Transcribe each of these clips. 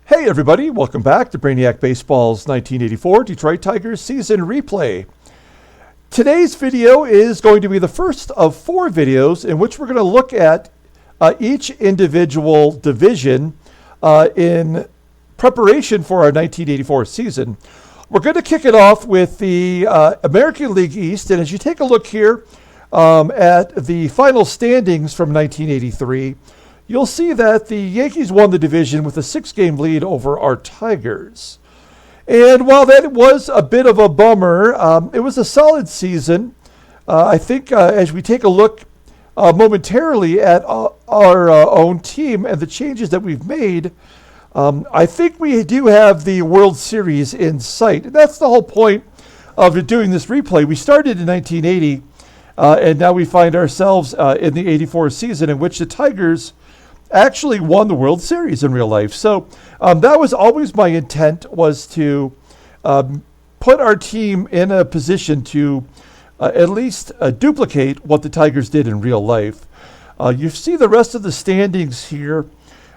Hey everybody, welcome back to Brainiac Baseball's 1984 Detroit Tigers season replay. Today's video is going to be the first of 4 videos in which we're going to look at each individual division in preparation for our 1984 season. We're going to kick it off with the American League East, and as you take a look here at the final standings from 1983, you'll see that the Yankees won the division with a 6-game lead over our Tigers. And while that was a bit of a bummer, it was a solid season. I think as we take a look momentarily at our own team and the changes that we've made, I think we do have the World Series in sight. And that's the whole point of doing this replay. We started in 1980, and now we find ourselves in the 84 season in which the Tigers actually won the World Series in real life. So that was always my intent, was to put our team in a position to at least duplicate what the Tigers did in real life. You see the rest of the standings here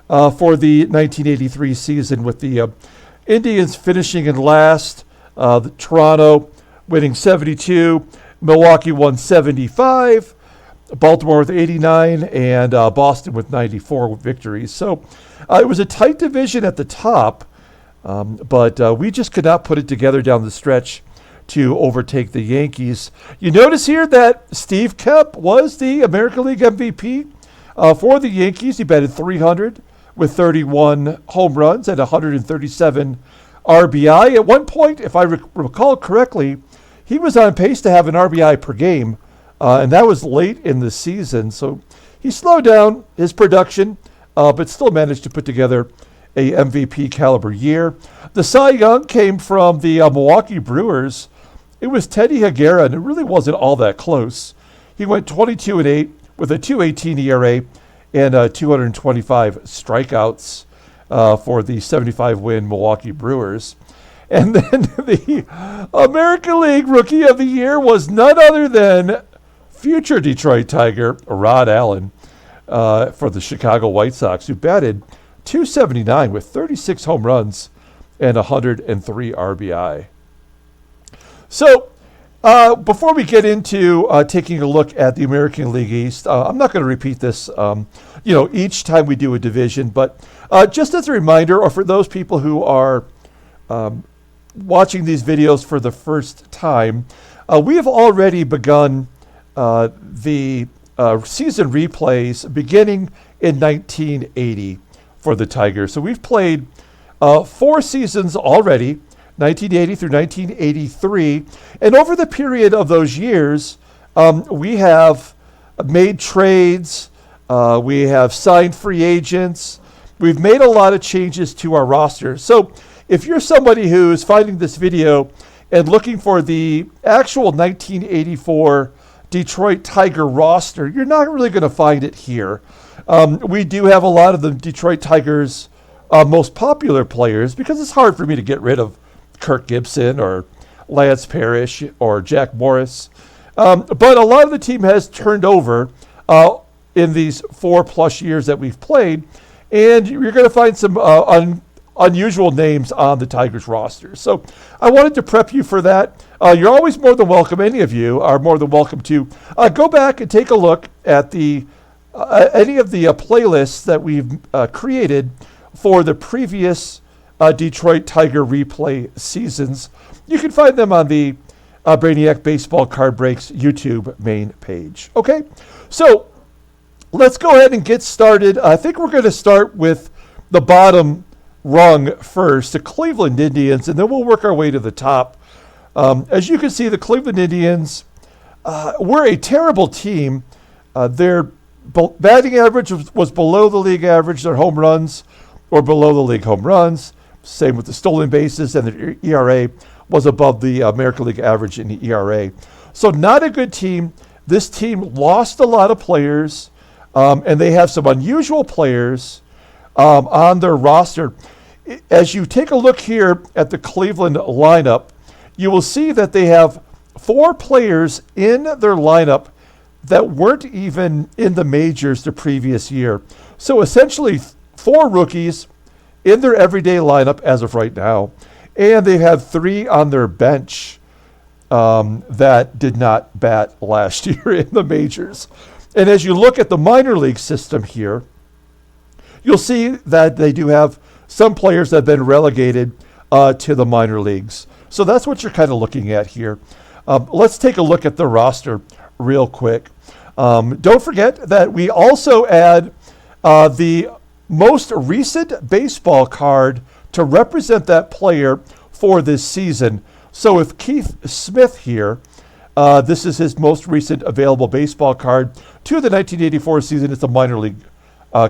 for the 1983 season, with the Indians finishing in last, the Toronto winning 72, Milwaukee won 75, Baltimore with 89, and Boston with 94 victories. So it was a tight division at the top, but we just could not put it together down the stretch to overtake the Yankees. You notice here that Steve Kemp was the American League MVP for the Yankees. He batted .300 with 31 home runs and 137 RBI. At one point, if I recall correctly, he was on pace to have an RBI per game. And that was late in the season. So he slowed down his production, but still managed to put together a MVP caliber year. The Cy Young came from the Milwaukee Brewers. It was Teddy Higuera, and it really wasn't all that close. He went 22-8 with a 2.18 ERA and 225 strikeouts for the 75-win Milwaukee Brewers. And then the American League Rookie of the Year was none other than future Detroit Tiger Rod Allen for the Chicago White Sox, who batted .279 with 36 home runs and 103 RBI. So before we get into taking a look at the American League East, I'm not going to repeat this each time we do a division, but just as a reminder, or for those people who are watching these videos for the first time, we have already begun the season replays beginning in 1980 for the Tigers. So we've played 4 seasons already, 1980 through 1983. And over the period of those years, we have made trades, we have signed free agents, we've made a lot of changes to our roster. So if you're somebody who is finding this video and looking for the actual 1984 Detroit Tiger roster, you're not really going to find it here. We do have a lot of the Detroit Tigers' most popular players, because it's hard for me to get rid of Kirk Gibson or Lance Parrish or Jack Morris. But a lot of the team has turned over in these 4+ years that we've played, and you're going to find some unusual names on the Tigers roster. So I wanted to prep you for that. You're always more than welcome, any of you are more than welcome to go back and take a look at the any of the playlists that we've created for the previous Detroit Tiger replay seasons. You can find them on the Brainiac Baseball Card Breaks YouTube main page. Okay, so let's go ahead and get started. I think we're going to start with the bottom rung first, the Cleveland Indians, and then we'll work our way to the top. As you can see, the Cleveland Indians were a terrible team. Their batting average was below the league average. Their home runs were below the league home runs. Same with the stolen bases, and their ERA was above the American League average in the ERA. So not a good team. This team lost a lot of players, and they have some unusual players on their roster. As you take a look here at the Cleveland lineup, you will see that they have 4 players in their lineup that weren't even in the majors the previous year. So essentially 4 rookies in their everyday lineup as of right now. And they have 3 on their bench that did not bat last year in the majors. And as you look at the minor league system here, you'll see that they do have some players that have been relegated to the minor leagues. So that's what you're kind of looking at here. Let's take a look at the roster real quick. Don't forget that we also add the most recent baseball card to represent that player for this season. So with Keith Smith here, this is his most recent available baseball card to the 1984 season. It's a minor league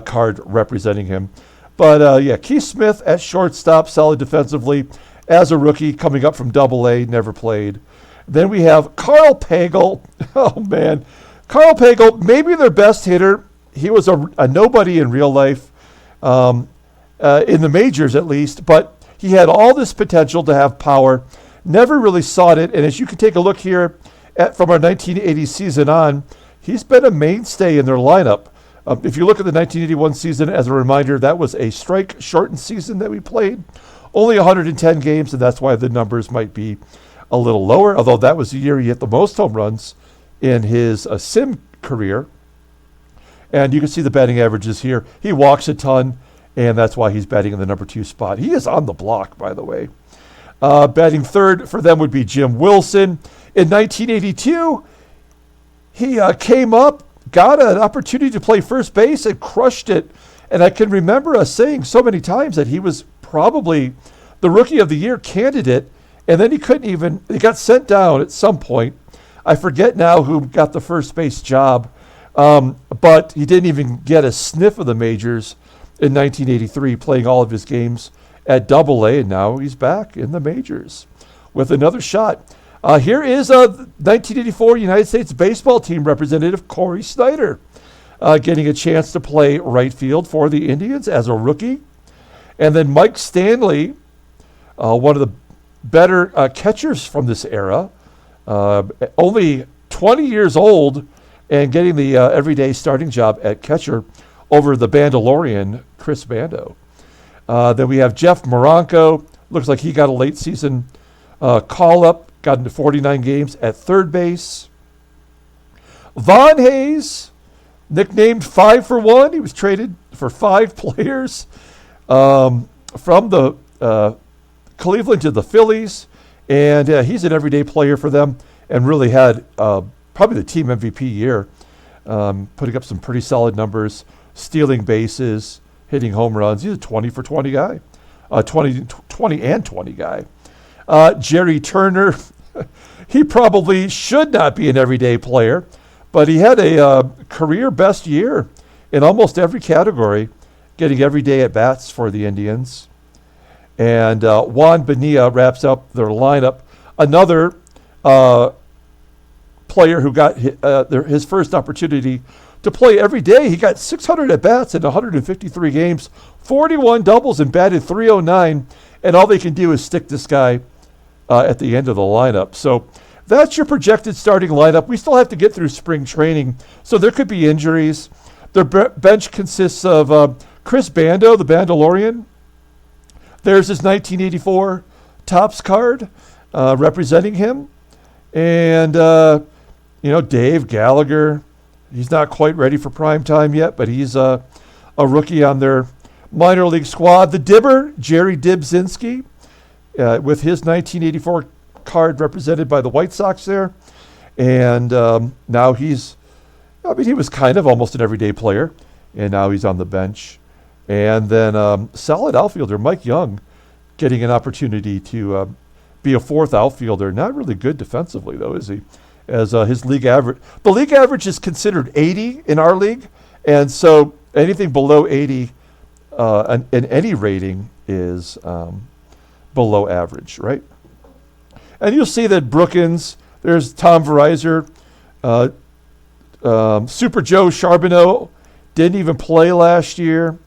card representing him. But yeah, Keith Smith at shortstop, solid defensively as a rookie coming up from Double-A, never played. Then we have Carl Pagel. Oh, man. Carl Pagel, maybe their best hitter. He was a nobody in real life, in the majors at least, but he had all this potential to have power, never really sought it. And as you can take a look here from our 1980 season on, he's been a mainstay in their lineup. If you look at the 1981 season, as a reminder, that was a strike-shortened season that we played. Only 110 games, and that's why the numbers might be a little lower, although that was the year he hit the most home runs in his sim career. And you can see the batting averages here. He walks a ton, and that's why he's batting in the number 2 spot. He is on the block, by the way. Batting third for them would be Jim Wilson. In 1982, he came up, got an opportunity to play first base, and crushed it. And I can remember us saying so many times that he was probably the Rookie of the Year candidate, and then he got sent down at some point. I forget now who got the first base job, but he didn't even get a sniff of the majors in 1983, playing all of his games at Double-A, and now he's back in the majors with another shot. Here is a 1984 United States baseball team representative, Corey Snyder, getting a chance to play right field for the Indians as a rookie. And then Mike Stanley, one of the better catchers from this era, only 20 years old and getting the everyday starting job at catcher over the Bandalorian, Chris Bando. Then we have Jeff Moronco. Looks like he got a late season call-up, got into 49 games at third base. Von Hayes, nicknamed 5 for 1. He was traded for 5 players from the Cleveland to the Phillies, and he's an everyday player for them and really had probably the team MVP year, putting up some pretty solid numbers, stealing bases, hitting home runs. He's a 20 for 20 guy, 20 and 20 guy. Jerry Turner, he probably should not be an everyday player, but he had a career best year in almost every category, getting everyday at bats for the Indians. And Juan Bonilla wraps up their lineup. Another player who got his first opportunity to play every day. He got 600 at bats in 153 games, 41 doubles, and batted .309. And all they can do is stick this guy at the end of the lineup. So that's your projected starting lineup. We still have to get through spring training, so there could be injuries. Their bench consists of Chris Bando, the Bandalorian. There's his 1984 Topps card representing him. And, Dave Gallagher. He's not quite ready for prime time yet, but he's a rookie on their minor league squad. The Dibber, Jerry Dibzinski, with his 1984 card represented by the White Sox there. And now he was kind of almost an everyday player, and now he's on the bench. And then solid outfielder, Mike Young, getting an opportunity to be a fourth outfielder. Not really good defensively, though, is he? As his league average. The league average is considered 80 in our league, and so anything below 80 in any rating is below average, right? And you'll see that Brookins, there's Tom Verizor, Super Joe Charbonneau didn't even play last year.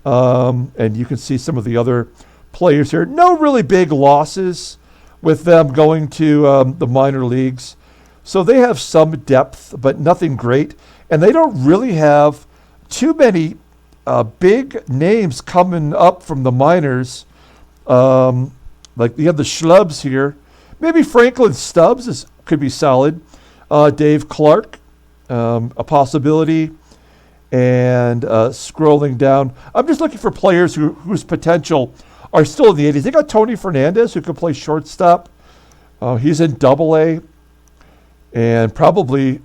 And you can see some of the other players here. No really big losses with them going to the minor leagues. So they have some depth, but nothing great. And they don't really have too many big names coming up from the minors. Like you have the schlubs here. Maybe Franklin Stubbs could be solid. Dave Clark, a possibility. And scrolling down, I'm just looking for players whose potential are still in the 80s. They got Tony Fernandez, who can play shortstop. He's in Double-A. And probably,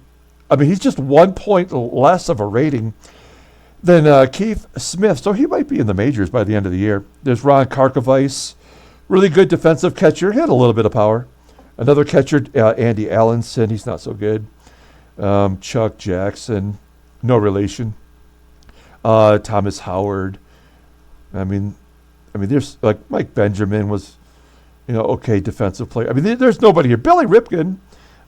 he's just 1 point less of a rating than Keith Smith. So he might be in the majors by the end of the year. There's Ron Karkovice, really good defensive catcher. He had a little bit of power. Another catcher, Andy Allenson. He's not so good. Chuck Jackson. No relation. Thomas Howard. There's like Mike Benjamin was, okay defensive player. There's nobody here. Billy Ripken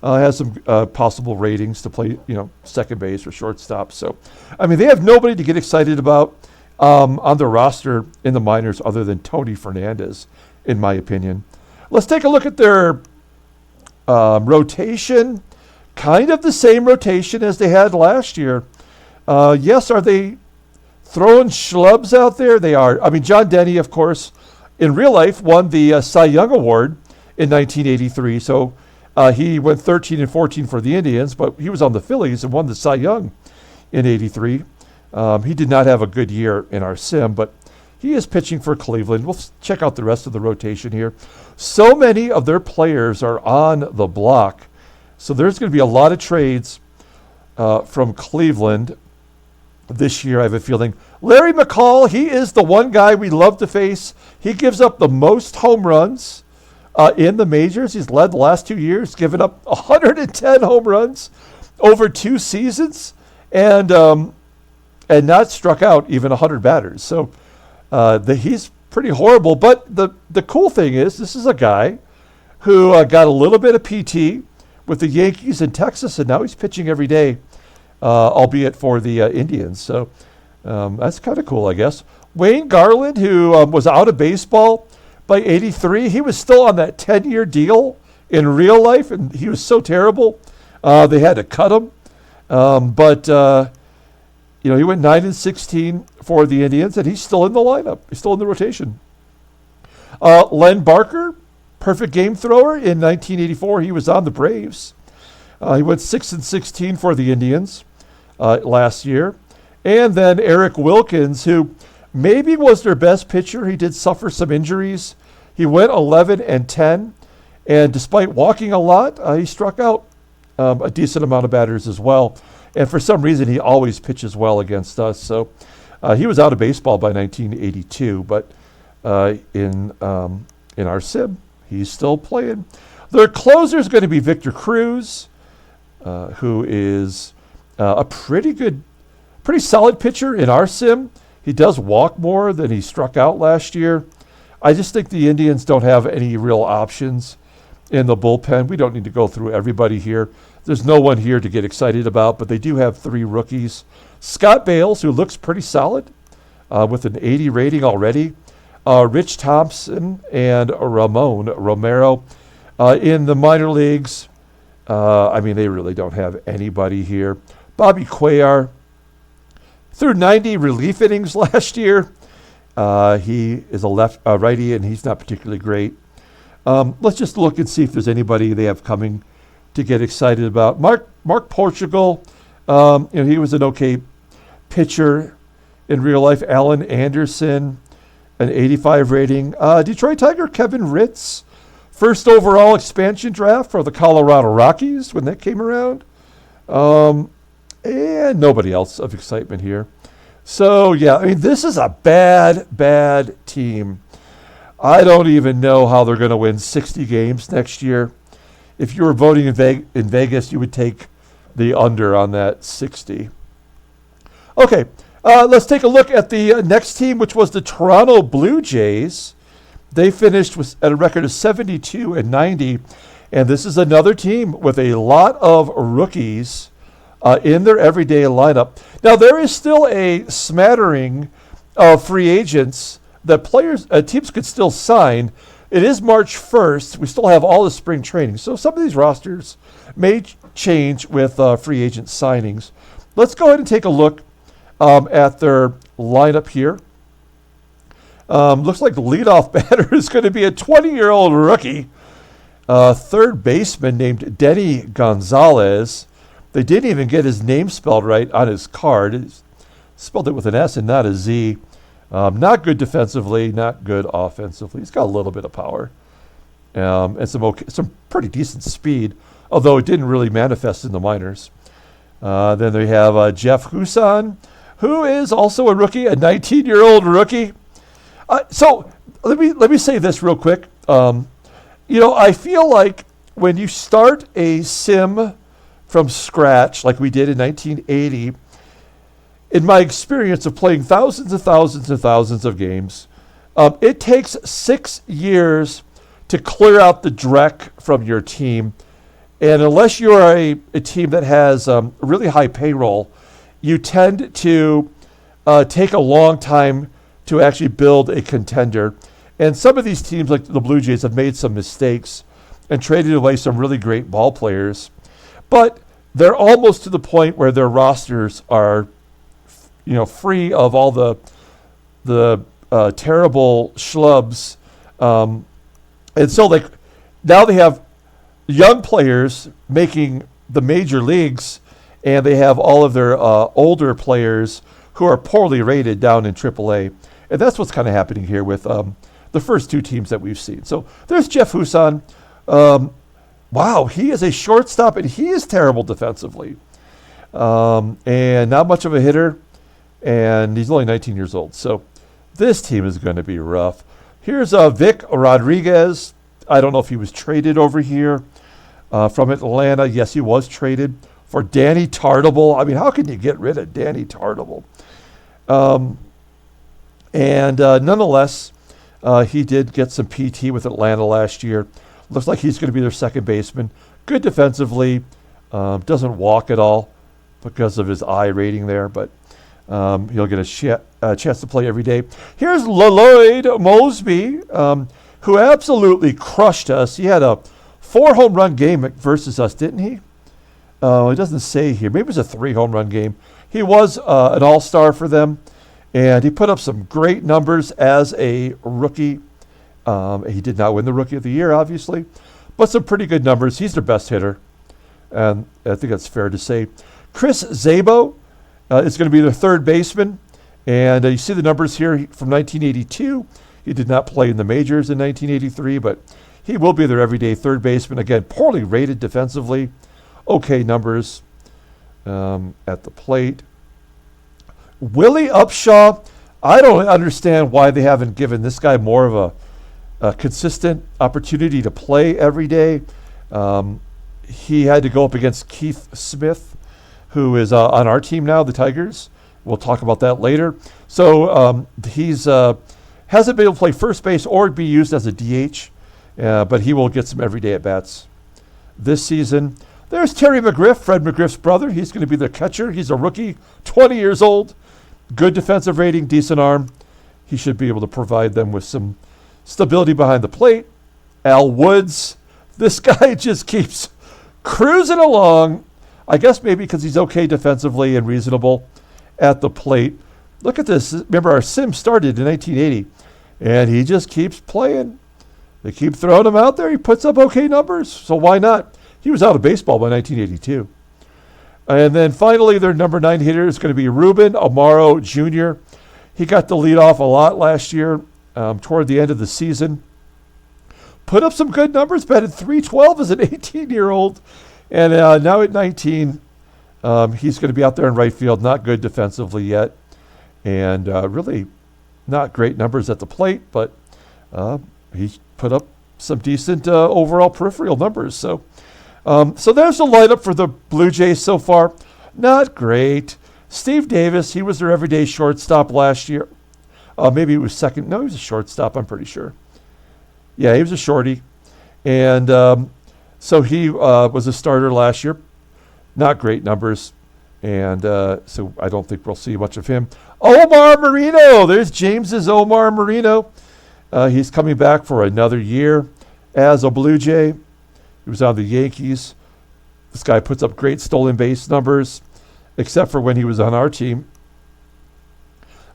has some possible ratings to play, second base or shortstop. So, they have nobody to get excited about on their roster in the minors other than Tony Fernandez, in my opinion. Let's take a look at their rotation. Kind of the same rotation as they had last year. Yes, are they throwing schlubs out there? They are. John Denny, of course, in real life won the Cy Young Award in 1983. So he went 13-14 for the Indians, but he was on the Phillies and won the Cy Young in 83. He did not have a good year in our sim, but he is pitching for Cleveland. We'll check out the rest of the rotation here. So many of their players are on the block. So there's going to be a lot of trades from Cleveland this year, I have a feeling. Larry McCall, he is the one guy we love to face. He gives up the most home runs in the majors. He's led the last 2 years, given up 110 home runs over 2 seasons, and not struck out even 100 batters. So he's pretty horrible. But the cool thing is, this is a guy who got a little bit of PT with the Yankees in Texas, and now he's pitching every day. Albeit for the Indians. So that's kind of cool, I guess. Wayne Garland, who was out of baseball by 83, he was still on that 10-year deal in real life, and he was so terrible, they had to cut him. But he went 9-16 for the Indians, and he's still in the lineup. He's still in the rotation. Len Barker, perfect game thrower in 1984. He was on the Braves. He went 6-16 for the Indians last year. And then Eric Wilkins, who maybe was their best pitcher. He did suffer some injuries. He went 11-10. And despite walking a lot, he struck out a decent amount of batters as well. And for some reason, he always pitches well against us. So he was out of baseball by 1982. But in our sim, he's still playing. Their closer is going to be Victor Cruz, who is a pretty solid pitcher in our sim. He does walk more than he struck out last year. I just think the Indians don't have any real options in the bullpen. We don't need to go through everybody here. There's no one here to get excited about, but they do have 3 rookies. Scott Bales, who looks pretty solid with an 80 rating already. Rich Thompson and Ramon Romero in the minor leagues. They really don't have anybody here. Bobby Cuellar threw 90 relief innings last year. He is a righty, and he's not particularly great. Let's just look and see if there's anybody they have coming to get excited about. Mark Portugal, he was an okay pitcher in real life. Alan Anderson, an 85 rating. Detroit Tiger Kevin Ritz, first overall expansion draft for the Colorado Rockies when that came around. And nobody else of excitement here. So, this is a bad team. I don't even know how they're going to win 60 games next year. If you were voting in Vegas, you would take the under on that 60. Okay, let's take a look at the next team, which was the Toronto Blue Jays. They finished at a record of 72-90, and this is another team with a lot of rookies in their everyday lineup. Now, there is still a smattering of free agents that teams could still sign. It is March 1st. We still have all the spring training, so some of these rosters may change with free agent signings. Let's go ahead and take a look at their lineup here. Looks like the leadoff batter is going to be a 20-year-old rookie. Third baseman named Denny Gonzalez. They didn't even get his name spelled right on his card. It's spelled it with an S and not a Z. Not good defensively, not good offensively. He's got a little bit of power and some pretty decent speed, although it didn't really manifest in the minors. Then they have Jeff Huson, who is also a rookie, a 19-year-old rookie. So let me say this real quick. I feel like when you start a sim from scratch, like we did in 1980, in my experience of playing thousands and thousands and thousands of games, it takes 6 years to clear out the dreck from your team. And unless you're a team that has really high payroll, you tend to take a long time to actually build a contender. And some of these teams, like the Blue Jays, have made some mistakes and traded away some really great ball players. But they're almost to the point where their rosters are, free of all the terrible schlubs. And so now they have young players making the major leagues, and they have all of their older players who are poorly rated down in AAA. And that's what's kind of happening here with the first two teams that we've seen. So there's Jeff Huson. Wow, he is a shortstop, and he is terrible defensively. And not much of a hitter, and he's only 19 years old. So this team is going to be rough. Here's Vic Rodriguez. I don't know if he was traded over here from Atlanta. Yes, he was traded for Danny Tartable. I mean, how can you get rid of Danny Tartable? Nonetheless, he did get some PT with Atlanta last year. Looks like he's going to be their second baseman. Good defensively. Doesn't walk at all because of his I rating there, but he'll get a chance to play every day. Here's Lloyd Mosby, who absolutely crushed us. He had a 4-home run game versus us, didn't he? It doesn't say here. Maybe it was a 3-home run game. He was an all-star for them, and he put up some great numbers as a rookie. He did not win the Rookie of the Year, obviously, but some pretty good numbers. He's their best hitter, and I think that's fair to say. Chris Zabo is going to be their third baseman, and you see the numbers here from 1982. He did not play in the majors in 1983, but he will be their everyday third baseman. Again, poorly rated defensively. Okay numbers at the plate. Willie Upshaw, I don't understand why they haven't given this guy more of a consistent opportunity to play every day. He had to go up against Keith Smith, who is on our team now, the Tigers. We'll talk about that later. So he's hasn't been able to play first base or be used as a DH, but he will get some everyday at-bats this season. There's Terry McGriff, Fred McGriff's brother. He's going to be their catcher. He's a rookie, 20 years old. Good defensive rating, decent arm. He should be able to provide them with some stability behind the plate. Al Woods, this guy just keeps cruising along. I guess maybe because he's okay defensively and reasonable at the plate. Look at this. Remember, our sim started in 1980, and he just keeps playing. They keep throwing him out there. He puts up okay numbers, so why not? He was out of baseball by 1982. And then finally, their number 9 hitter is going to be Ruben Amaro Jr. He got the lead off a lot last year toward the end of the season. Put up some good numbers, batted .312 as an 18-year-old. And now at 19, he's going to be out there in right field. Not good defensively yet. And really not great numbers at the plate, but he put up some decent overall peripheral numbers. So there's the lineup for the Blue Jays so far. Not great. Steve Davis, he was their everyday shortstop last year. Maybe he was second. No, he was a shortstop, I'm pretty sure. Yeah, he was a shorty. And so he was a starter last year. Not great numbers. And so I don't think we'll see much of him. Omar Marino. There's James's Omar Marino. He's coming back for another year as a Blue Jay. He was on the Yankees. This guy puts up great stolen base numbers, except for when he was on our team.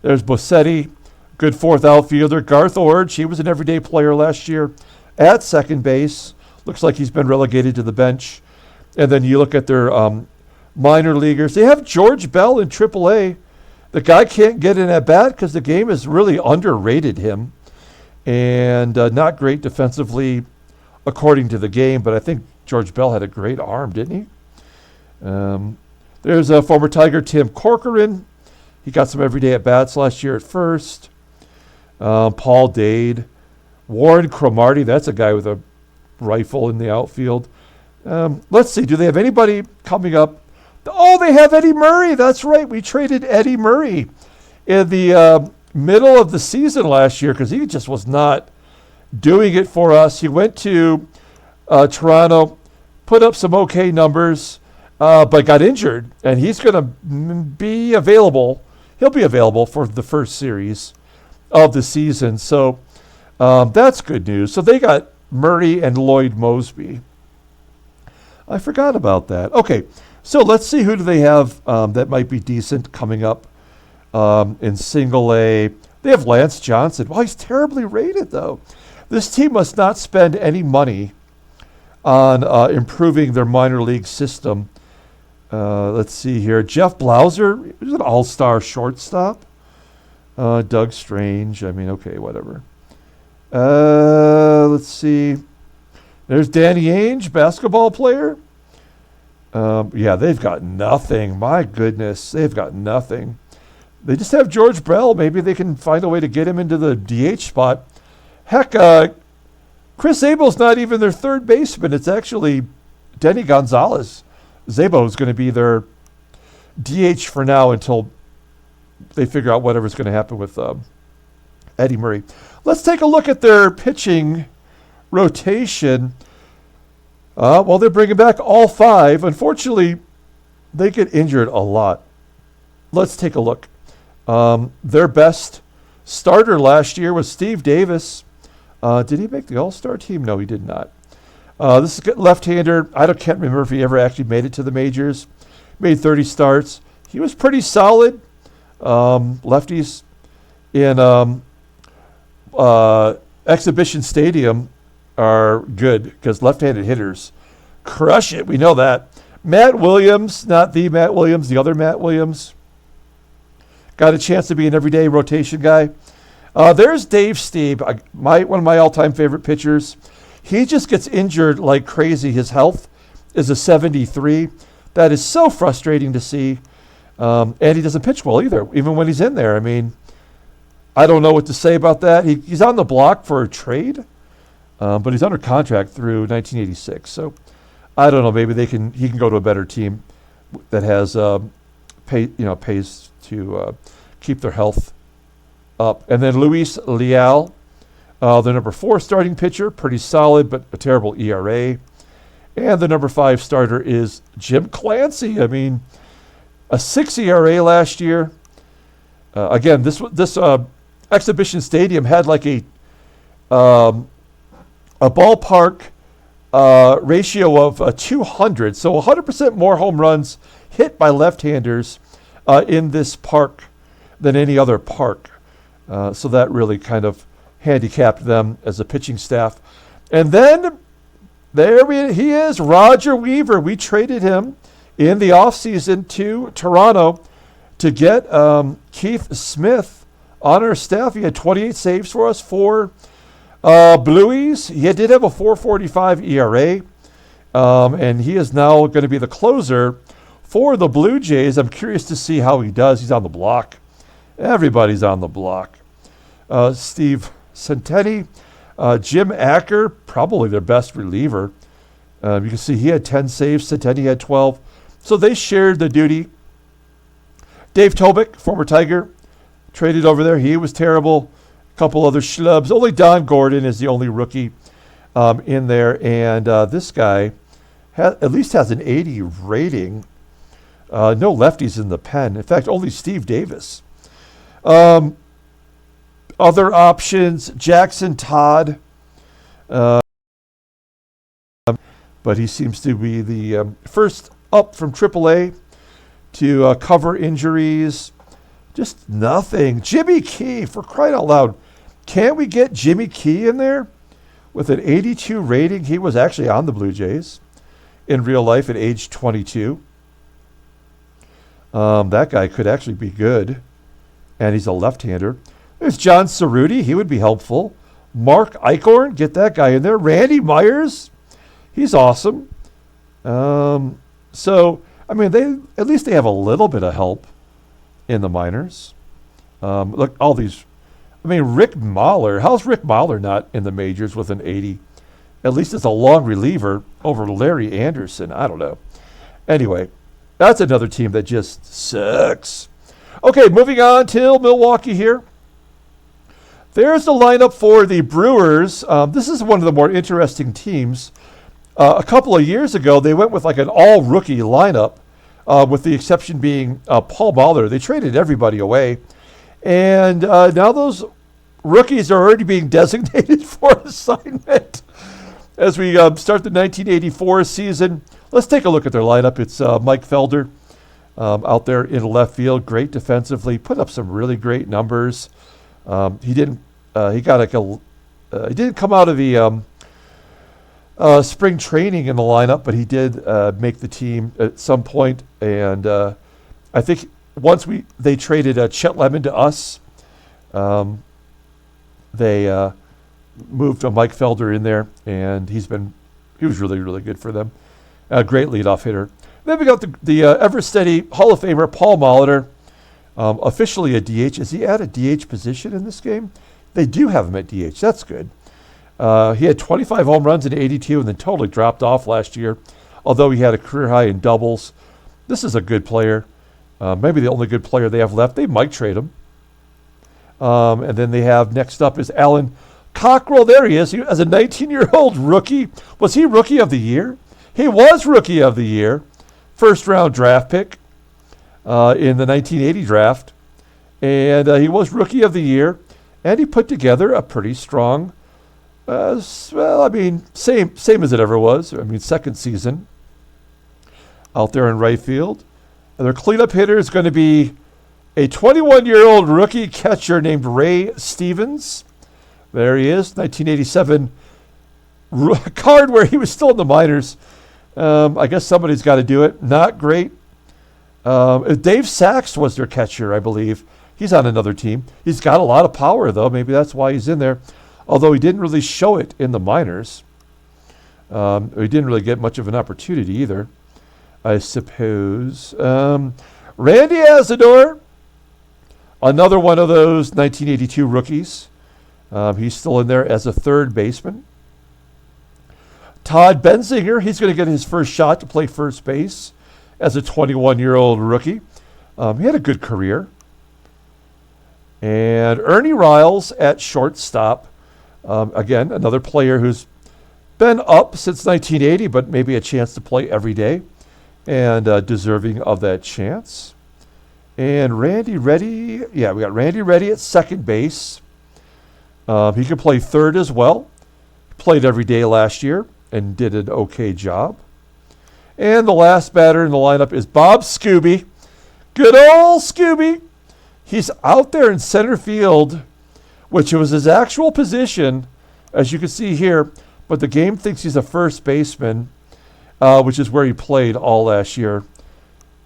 There's Bossetti, good fourth outfielder. Garth Orge, he was an everyday player last year at second base. Looks like he's been relegated to the bench. And then you look at their minor leaguers. They have George Bell in AAA. The guy can't get in at bat because the game has really underrated him. And not great defensively according to the game, but I think George Bell had a great arm, didn't he? There's a former Tiger, Tim Corcoran. He got some everyday at-bats last year at first. Paul Dade. Warren Cromartie, that's a guy with a rifle in the outfield. Let's see, do they have anybody coming up? Oh, they have Eddie Murray. That's right. We traded Eddie Murray in the middle of the season last year because he just was not doing it for us. He went to Toronto, put up some okay numbers, but got injured, and he's going to be available. He'll be available for the first series of the season. So that's good news. So they got Murray and Lloyd Mosby. I forgot about that. Okay, so let's see who do they have that might be decent coming up in single A. They have Lance Johnson. Well, he's terribly rated, though. This team must not spend any money on improving their minor league system. Let's see here. Jeff Blauser, he's an all-star shortstop. Doug Strange. I mean, okay, whatever. Let's see. There's Danny Ainge, basketball player. Yeah, they've got nothing. My goodness, they've got nothing. They just have George Bell. Maybe they can find a way to get him into the DH spot. Heck, Chris Zabel's not even their third baseman. It's actually Denny Gonzalez. Zabel is going to be their DH for now until they figure out whatever's going to happen with Eddie Murray. Let's take a look at their pitching rotation. Well, they're bringing back all five. Unfortunately, they get injured a lot. Let's take a look. Their best starter last year was Steve Davis. Did he make the All-Star team? No, he did not. This is left-hander. Can't remember if he ever actually made it to the majors. Made 30 starts. He was pretty solid. Lefties in Exhibition Stadium are good because left-handed hitters crush it. We know that. Matt Williams, not the Matt Williams, the other Matt Williams, got a chance to be an everyday rotation guy. There's Dave Stieb, one of my all-time favorite pitchers. He just gets injured like crazy. His health is a 73. That is so frustrating to see. And he doesn't pitch well either, even when he's in there. I mean, I don't know what to say about that. He's on the block for a trade, but he's under contract through 1986. So I don't know. Maybe he can go to a better team that has pays to keep their health up. And then Luis Leal, the number 4 starting pitcher, pretty solid, but a terrible ERA. And the number 5 starter is Jim Clancy. I mean, a 6 ERA last year. Again, this Exhibition Stadium had like a ballpark ratio of 200, so 100% more home runs hit by left-handers in this park than any other park. So that really kind of handicapped them as a pitching staff. And then he is, Roger Weaver. We traded him in the offseason to Toronto to get Keith Smith on our staff. He had 28 saves for us for Blueies. He did have a 4.45 ERA, and he is now going to be the closer for the Blue Jays. I'm curious to see how he does. He's on the block. Everybody's on the block. Steve Centeni, Jim Acker, probably their best reliever. You can see he had 10 saves. Centeni had 12. So they shared the duty. Dave Tobick, former Tiger, traded over there. He was terrible. A couple other schlubs. Only Don Gordon is the only rookie in there. And this guy at least has an 80 rating. No lefties in the pen. In fact, only Steve Davis. Other options, Jackson Todd. But he seems to be the first up from AAA to cover injuries. Just nothing. Jimmy Key, for crying out loud. Can't we get Jimmy Key in there? With an 82 rating, he was actually on the Blue Jays in real life at age 22. That guy could actually be good. And he's a left-hander. There's John Cerruti. He would be helpful. Mark Eichhorn. Get that guy in there. Randy Myers. He's awesome. So, I mean, at least they have a little bit of help in the minors. Look, all these. I mean, Rick Mahler. How's Rick Mahler not in the majors with an 80? At least it's a long reliever over Larry Anderson. I don't know. Anyway, that's another team that just sucks. Okay, moving on to Milwaukee here. There's the lineup for the Brewers. This is one of the more interesting teams. A couple of years ago, they went with like an all-rookie lineup, with the exception being Paul Molitor. They traded everybody away. And now those rookies are already being designated for assignment as we start the 1984 season. Let's take a look at their lineup. It's Mike Felder out there in left field, great defensively, put up some really great numbers. He didn't come out of the spring training in the lineup, but he did make the team at some point. And I think once they traded Chet Lemon to us, they moved Mike Felder in there, and he was really, really good for them. A great leadoff hitter. Then we got the ever steady Hall of Famer Paul Molitor, officially a DH. Is he at a DH position in this game? They do have him at DH. That's good. He had 25 home runs in 82 and then totally dropped off last year, although he had a career high in doubles. This is a good player. Maybe the only good player they have left. They might trade him. And then they have next up is Alan Cockrell. There he is. He, as a 19-year-old rookie. Was he Rookie of the Year? He was Rookie of the Year. First-round draft pick in the 1980 draft. And he was Rookie of the Year. And he put together a pretty strong, same as it ever was. I mean, second season out there in right field. And their cleanup hitter is going to be a 21-year-old rookie catcher named Ray Stevens. There he is, 1987 card where he was still in the minors. I guess somebody's got to do it. Not great. Dave Sachs was their catcher, I believe. He's on another team. He's got a lot of power, though. Maybe that's why he's in there. Although he didn't really show it in the minors. He didn't really get much of an opportunity either, I suppose. Randy Azador, another one of those 1982 rookies. He's still in there as a third baseman. Todd Benzinger, he's going to get his first shot to play first base as a 21-year-old rookie. He had a good career. And Ernie Riles at shortstop. Again, another player who's been up since 1980, but maybe a chance to play every day and deserving of that chance. And Randy Reddy, we got Randy Reddy at second base. He could play third as well. Played every day last year and did an okay job. And the last batter in the lineup is Bob Scooby. Good old Scooby. He's out there in center field, which was his actual position, as you can see here. But the game thinks he's a first baseman, which is where he played all last year.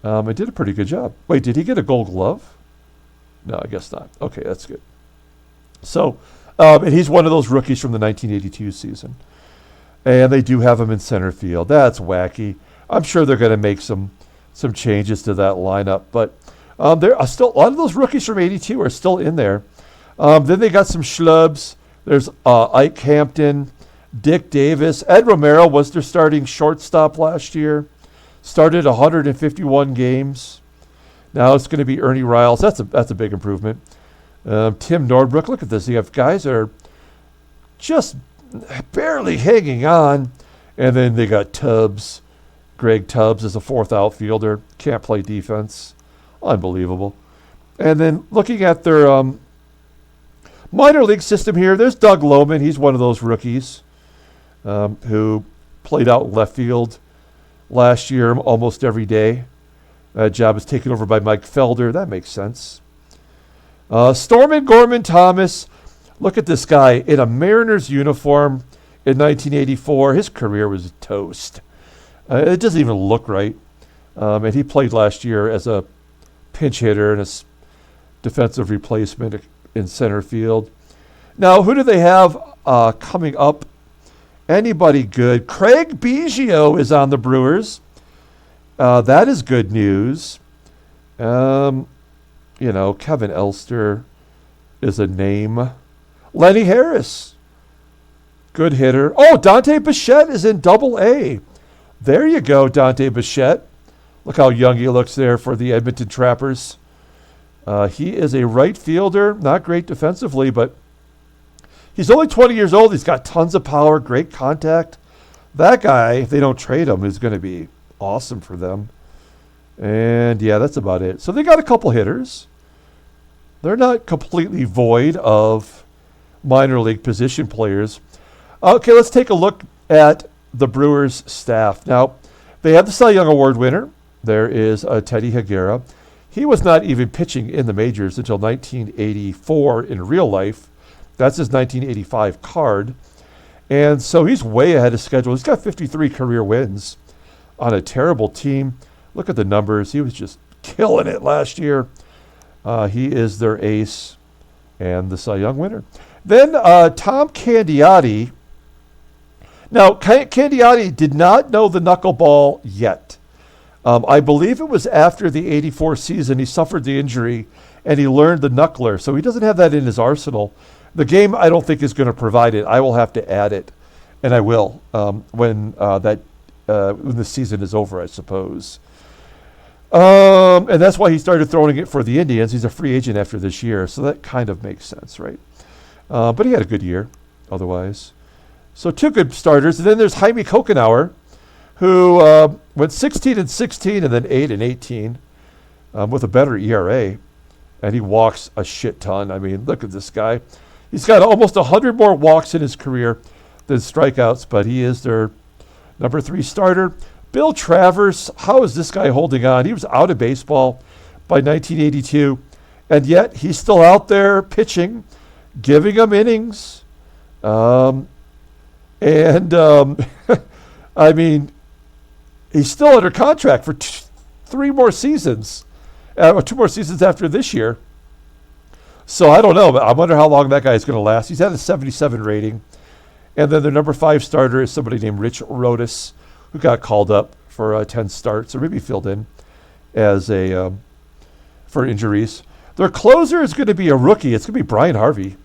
He did a pretty good job. Wait, did he get a gold glove? No, I guess not. Okay, that's good. So, and he's one of those rookies from the 1982 season. And they do have him in center field. That's wacky. I'm sure they're going to make some changes to that lineup. But there are still a lot of those rookies from 82 are still in there. Then they got some schlubs. There's Ike Hampton, Dick Davis. Ed Romero was their starting shortstop last year. Started 151 games. Now it's going to be Ernie Riles. That's a big improvement. Tim Nordbrook. Look at this. You have guys that are just barely hanging on. And then they got Tubbs. Greg Tubbs is a fourth outfielder. Can't play defense. Unbelievable. And then looking at their minor league system here, there's Doug Lohman. He's one of those rookies who played out in left field last year almost every day. That job is taken over by Mike Felder. That makes sense. Stormin Gorman Thomas. Look at this guy in a Mariners uniform in 1984. His career was toast. It doesn't even look right. And he played last year as a pinch hitter and a defensive replacement in center field. Now, who do they have coming up? Anybody good? Craig Biggio is on the Brewers. That is good news. Kevin Elster is a name. Lenny Harris, good hitter. Oh, Dante Bichette is in Double-A. There you go, Dante Bichette. Look how young he looks there for the Edmonton Trappers. He is a right fielder, not great defensively, but he's only 20 years old. He's got tons of power, great contact. That guy, if they don't trade him, is going to be awesome for them. And yeah, that's about it. So they got a couple hitters. They're not completely void of minor league position players. Okay, let's take a look at the Brewers staff. Now, they have the Cy Young Award winner. There is Teddy Higuera. He was not even pitching in the majors until 1984 in real life. That's his 1985 card. And so he's way ahead of schedule. He's got 53 career wins on a terrible team. Look at the numbers. He was just killing it last year. He is their ace and the Cy Young winner. Then Tom Candiotti. Now, Candiotti did not know the knuckleball yet. I believe it was after the 84 season he suffered the injury and he learned the knuckler. So he doesn't have that in his arsenal. The game, I don't think, is going to provide it. I will have to add it, and I will when the season is over, I suppose. And that's why he started throwing it for the Indians. He's a free agent after this year, so that kind of makes sense, right? But he had a good year otherwise. So two good starters. And then there's Jaime Kokenauer, who went 16-16 and then 8-18 with a better ERA. And he walks a shit ton. I mean, look at this guy. He's got almost 100 more walks in his career than strikeouts, but he is their number 3 starter. Bill Travers, how is this guy holding on? He was out of baseball by 1982, and yet he's still out there pitching, giving them innings. I mean, he's still under contract for 3 more seasons, 2 more seasons after this year. So I don't know, but I wonder how long that guy is going to last. He's had a 77 rating. And then their number 5 starter is somebody named Rich Rodas, who got called up for 10 starts, or maybe filled in as for injuries. Their closer is going to be a rookie. It's going to be Brian Harvey,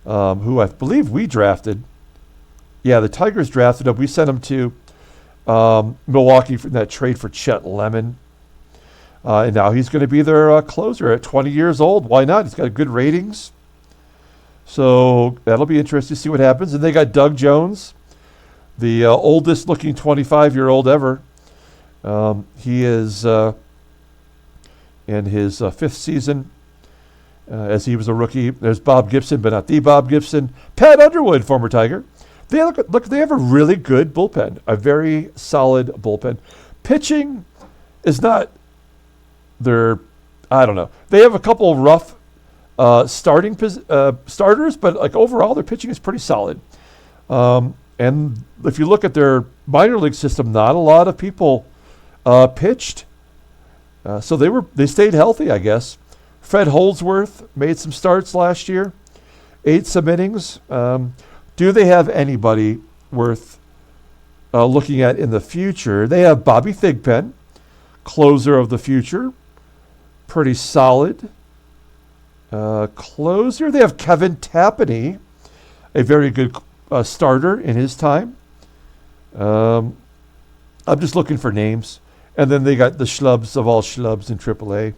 who I believe we drafted. Yeah, the Tigers drafted him. We sent him to Milwaukee for that trade for Chet Lemon. And now he's going to be their closer at 20 years old. Why not? He's got good ratings. So that'll be interesting to see what happens. And they got Doug Jones, the oldest looking 25-year-old ever. He is in his 5th season as he was a rookie. There's Bob Gibson, but not the Bob Gibson. Pat Underwood, former Tiger. They have a really good bullpen, a very solid bullpen. Pitching is not their, I don't know. They have a couple of rough starters, but like overall, their pitching is pretty solid. And if you look at their minor league system, not a lot of people pitched. So they stayed healthy, I guess. Fred Holdsworth made some starts last year, 8 some innings. Do they have anybody worth looking at in the future? They have Bobby Thigpen, closer of the future. Pretty solid. Closer. They have Kevin Tapani, a very good starter in his time. I'm just looking for names. And then they got the schlubs of all schlubs in AAA.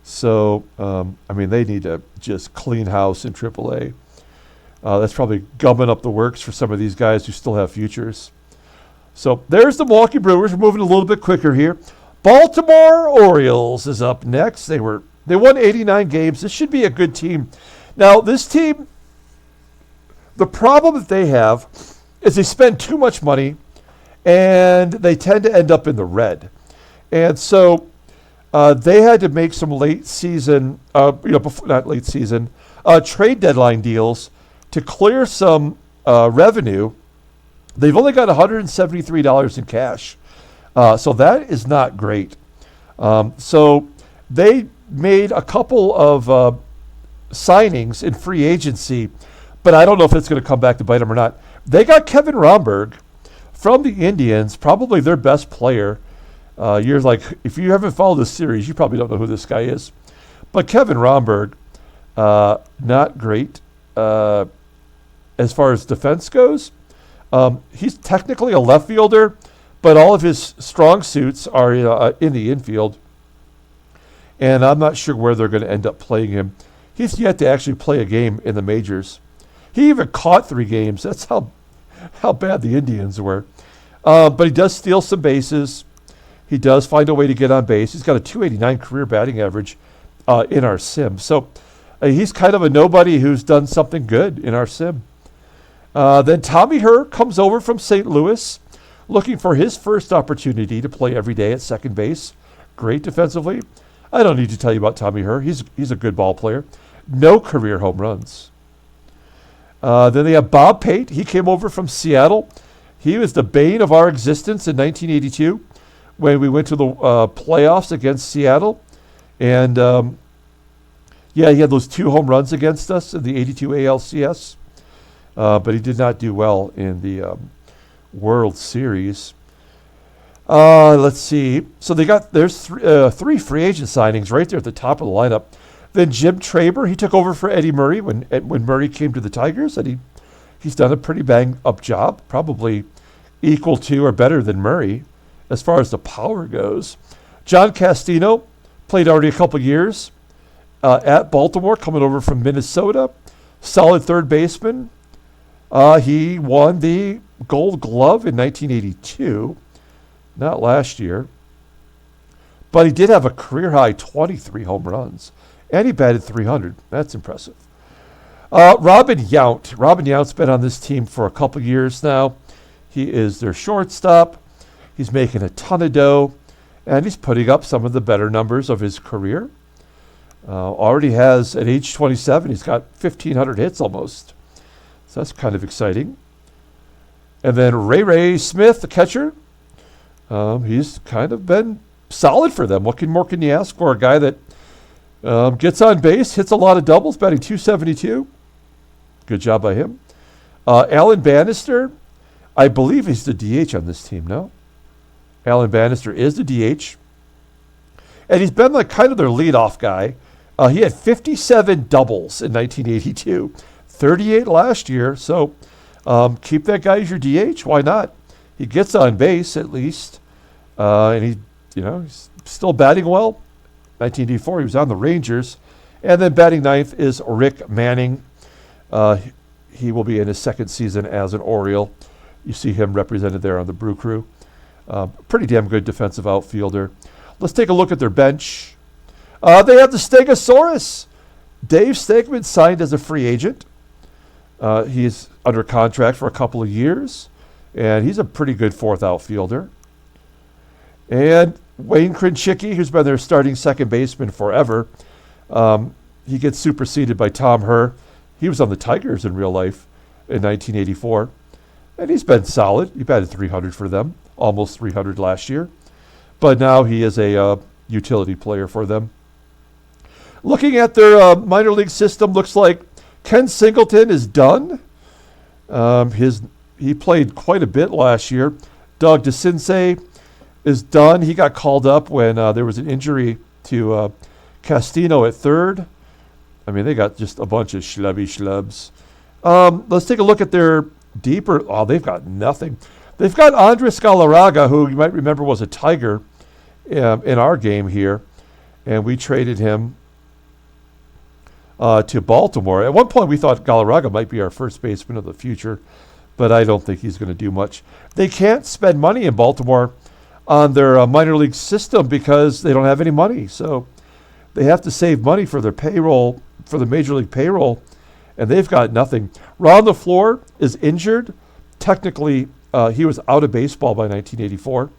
So, they need to just clean house in AAA. That's probably gumming up the works for some of these guys who still have futures. So there's the Milwaukee Brewers. We're moving a little bit quicker here. Baltimore Orioles is up next. They won 89 games. This should be a good team. Now, this team, the problem that they have is they spend too much money, and they tend to end up in the red. And so they had to make some late season, not late season, trade deadline deals to clear some revenue. They've only got $173 in cash. So that is not great. So they made a couple of signings in free agency, but I don't know if it's going to come back to bite them or not. They got Kevin Romberg from the Indians, probably their best player. You're like, if you haven't followed this series, you probably don't know who this guy is. But Kevin Romberg, not great as far as defense goes. He's technically a left fielder, but all of his strong suits are in the infield. And I'm not sure where they're going to end up playing him. He's yet to actually play a game in the majors. He even caught 3 games. That's how bad the Indians were. But he does steal some bases. He does find a way to get on base. He's got a .289 career batting average in our sim. So he's kind of a nobody who's done something good in our sim. Then Tommy Herr comes over from St. Louis, looking for his first opportunity to play every day at second base. Great defensively. I don't need to tell you about Tommy Herr. He's a good ball player. No career home runs. Then they have Bob Pate. He came over from Seattle. He was the bane of our existence in 1982 when we went to the playoffs against Seattle. And, he had those 2 home runs against us in the 82 ALCS. But he did not do well in the World Series. Let's see. So there's 3 free agent signings right there at the top of the lineup. Then Jim Traber, he took over for Eddie Murray when Murray came to the Tigers, and he's done a pretty bang-up job, probably equal to or better than Murray as far as the power goes. John Castino played already a couple years at Baltimore, coming over from Minnesota. Solid third baseman. He won the Gold Glove in 1982, not last year. But he did have a career-high 23 home runs. And he batted .300. That's impressive. Robin Yount. Robin Yount's been on this team for a couple years now. He is their shortstop. He's making a ton of dough. And he's putting up some of the better numbers of his career. Already has, at age 27, he's got 1,500 hits almost. So that's kind of exciting. And then Ray Smith, the catcher. He's kind of been solid for them. What more can you ask for a guy that gets on base, hits a lot of doubles, batting .272. Good job by him. Alan Bannister, I believe he's the DH on this team, no? Alan Bannister is the DH. And he's been like kind of their leadoff guy. He had 57 doubles in 1982, 38 last year. So keep that guy as your DH. Why not? He gets on base at least. And he's still batting well. 1984, he was on the Rangers. And then batting ninth is Rick Manning. He will be in his second season as an Oriole. You see him represented there on the Brew Crew. Pretty damn good defensive outfielder. Let's take a look at their bench. They have the Stegosaurus. Dave Stegman signed as a free agent. He's under contract for a couple of years. And he's a pretty good fourth outfielder. And Wayne Krinchicki, who's been their starting second baseman forever, he gets superseded by Tom Herr. He was on the Tigers in real life in 1984. And he's been solid. He batted .300 for them, almost .300 last year. But now he is a utility player for them. Looking at their minor league system, looks like Ken Singleton is done. He played quite a bit last year. Doug DeCinces is done. He got called up when there was an injury to Castino at third. I mean, they got just a bunch of schlubs. Let's take a look at their deeper. Oh, they've got nothing. They've got Andres Galarraga, who you might remember was a Tiger in our game here, and we traded him to Baltimore. At one point, we thought Galarraga might be our first baseman of the future, but I don't think he's going to do much. They can't spend money in Baltimore on their minor league system because they don't have any money. So they have to save money for their payroll, for the major league payroll, and they've got nothing. Ron LaFleur is injured. Technically, he was out of baseball by 1984.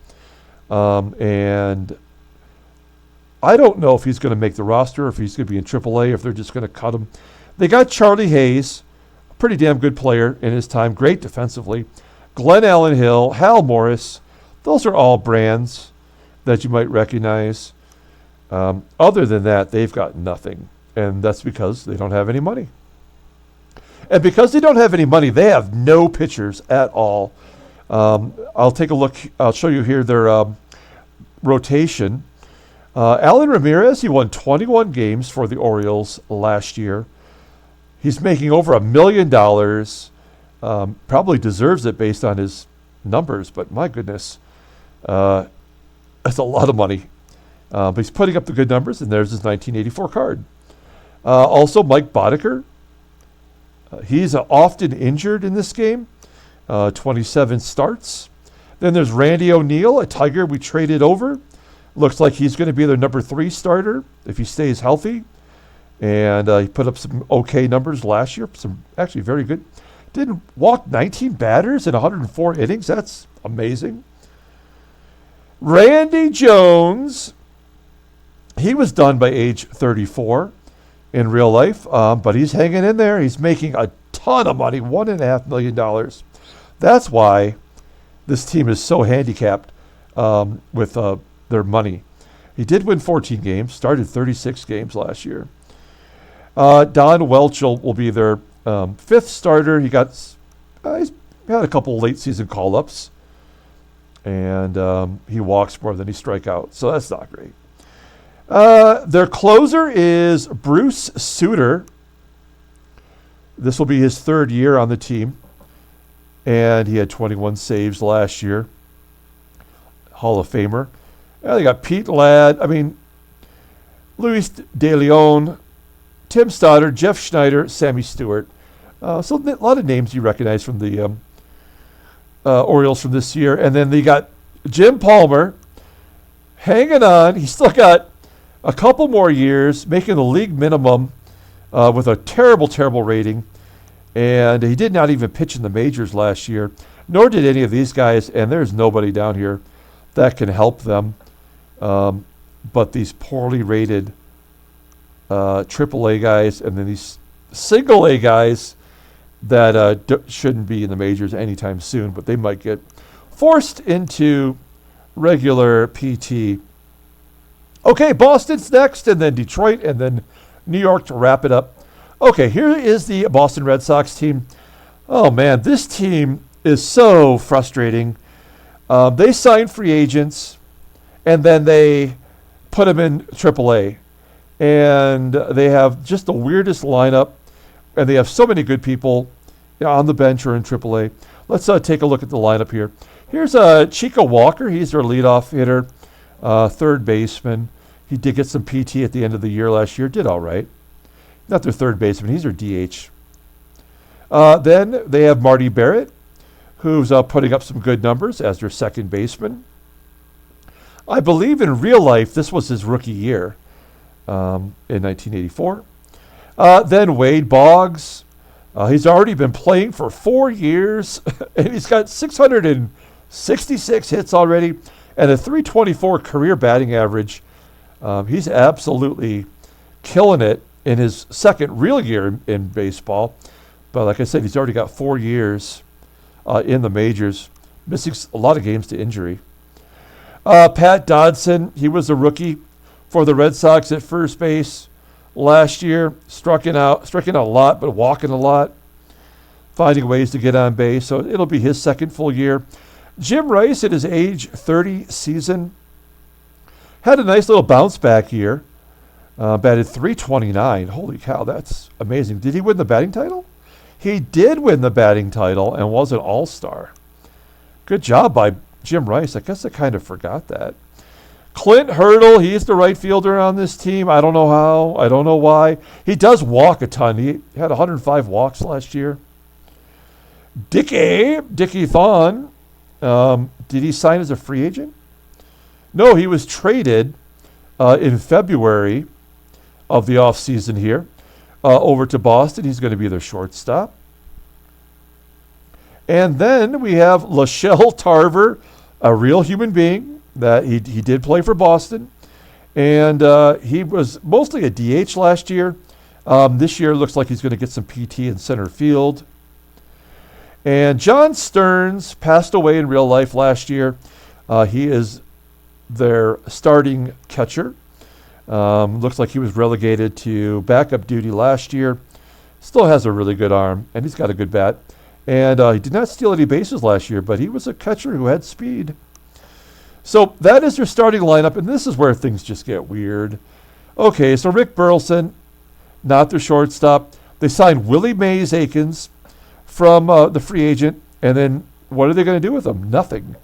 And I don't know if he's going to make the roster, if he's going to be in AAA, if they're just going to cut him. They got Charlie Hayes, a pretty damn good player in his time, great defensively. Glenn Allen Hill, Hal Morris. Those are all brands that you might recognize. Other than that, they've got nothing. And that's because they don't have any money. And because they don't have any money, they have no pitchers at all. I'll take a look. I'll show you here their rotation. Alan Ramirez, he won 21 games for the Orioles last year. He's making over $1 million. Probably deserves it based on his numbers, but my goodness, that's a lot of money. But he's putting up the good numbers, and there's his 1984 card. Also, Mike Boddicker. He's often injured in this game. 27 starts. Then there's Randy O'Neal, a Tiger we traded over. Looks like he's going to be their number 3 starter if he stays healthy. And he put up some okay numbers last year. Some actually very good. Did walk 19 batters in 104 innings. That's amazing. Randy Jones. He was done by age 34 in real life, but he's hanging in there. He's making a ton of money, $1.5 million. That's why this team is so handicapped with their money. He did win 14 games, started 36 games last year. Don Welchel will be their 5th starter. He's had a couple late season call-ups, and he walks more than he strikes out, so that's not great. Their closer is Bruce Sutter. This will be his 3rd year on the team, and he had 21 saves last year. Hall of Famer. They got Pete Ladd. Luis De Leon, Tim Stoddard, Jeff Schneider, Sammy Stewart. So a lot of names you recognize from the Orioles from this year. And then they got Jim Palmer hanging on. He's still got a couple more years, making the league minimum with a terrible, terrible rating. And he did not even pitch in the majors last year, nor did any of these guys. And there's nobody down here that can help them. But these poorly rated AAA guys and then these single A guys that shouldn't be in the majors anytime soon, but they might get forced into regular PT. Okay, Boston's next, and then Detroit, and then New York to wrap it up. Okay, here is the Boston Red Sox team. Oh, man, this team is so frustrating. They sign free agents, and then they put them in AAA. And they have just the weirdest lineup, and they have so many good people on the bench or in AAA. Let's take a look at the lineup here. Here's Chico Walker. He's their leadoff hitter, 3rd baseman. He did get some PT at the end of the year last year. Did all right. Not their 3rd baseman. He's their DH. Then they have Marty Barrett, who's putting up some good numbers as their 2nd baseman. I believe in real life this was his rookie year in 1984. Then Wade Boggs. He's already been playing for 4 years, and he's got 666 hits already and a .324 career batting average. He's absolutely killing it in his 2nd real year in baseball. But like I said, he's already got 4 years in the majors, missing a lot of games to injury. Pat Dodson, he was a rookie for the Red Sox at first base last year, striking out a lot, but walking a lot, finding ways to get on base. So it'll be his 2nd full year. Jim Rice, at his age 30 season, had a nice little bounce back year. Batted .329. Holy cow, that's amazing. Did he win the batting title? He did win the batting title and was an all-star. Good job by Jim Rice. I guess I kind of forgot that. Clint Hurdle, he's the right fielder on this team. I don't know how. I don't know why. He does walk a ton. He had 105 walks last year. Dickie Thon, did he sign as a free agent? No, he was traded in February of the offseason here over to Boston. He's going to be their shortstop. And then we have Lachelle Tarver, a real human being that he did play for Boston. And he was mostly a DH last year. This year looks like he's going to get some PT in center field. And John Stearns passed away in real life last year. He is their starting catcher. Looks like he was relegated to backup duty last year. Still has a really good arm, and he's got a good bat. And he did not steal any bases last year, but he was a catcher who had speed. So that is their starting lineup, and this is where things just get weird. Okay, so Rick Burleson, not their shortstop. They signed Willie Mays Aikens from the free agent, and then what are they going to do with him? Nothing.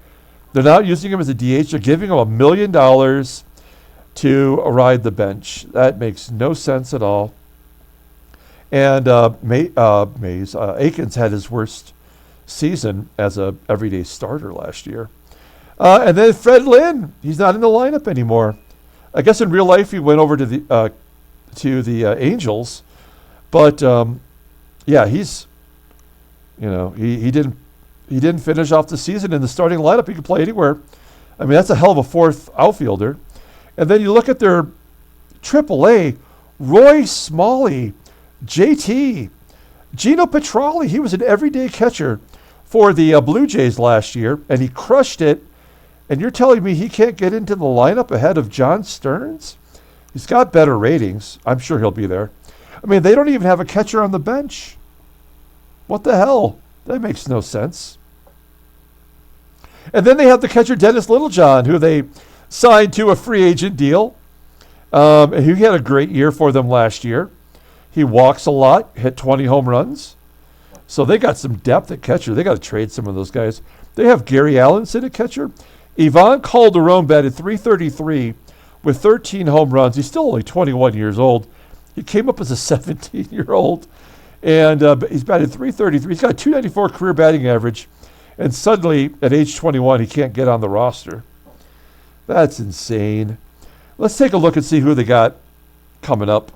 They're not using him as a DH. They're giving him $1 million to ride the bench. That makes no sense at all. And Aikens had his worst season as a everyday starter last year. And then Fred Lynn, he's not in the lineup anymore. I guess in real life he went over to the Angels, but yeah, he's he didn't finish off the season in the starting lineup. He could play anywhere. I mean, that's a hell of a fourth outfielder. And then you look at their AAA, Roy Smalley, JT, Gino Petralli. He was an everyday catcher for the Blue Jays last year, and he crushed it. And you're telling me he can't get into the lineup ahead of John Stearns? He's got better ratings. I'm sure he'll be there. I mean, they don't even have a catcher on the bench. What the hell? That makes no sense. And then they have the catcher Dennis Littlejohn, who they signed to a free agent deal. And he had a great year for them last year. He walks a lot, hit 20 home runs. So they got some depth at catcher. They got to trade some of those guys. They have Gary Allenson at catcher. Ivan Calderon batted .333 with 13 home runs. He's still only 21 years old. He came up as a 17-year-old, and he's batted .333. He's got a .294 career batting average, and suddenly, at age 21, he can't get on the roster. That's insane. Let's take a look and see who they got coming up.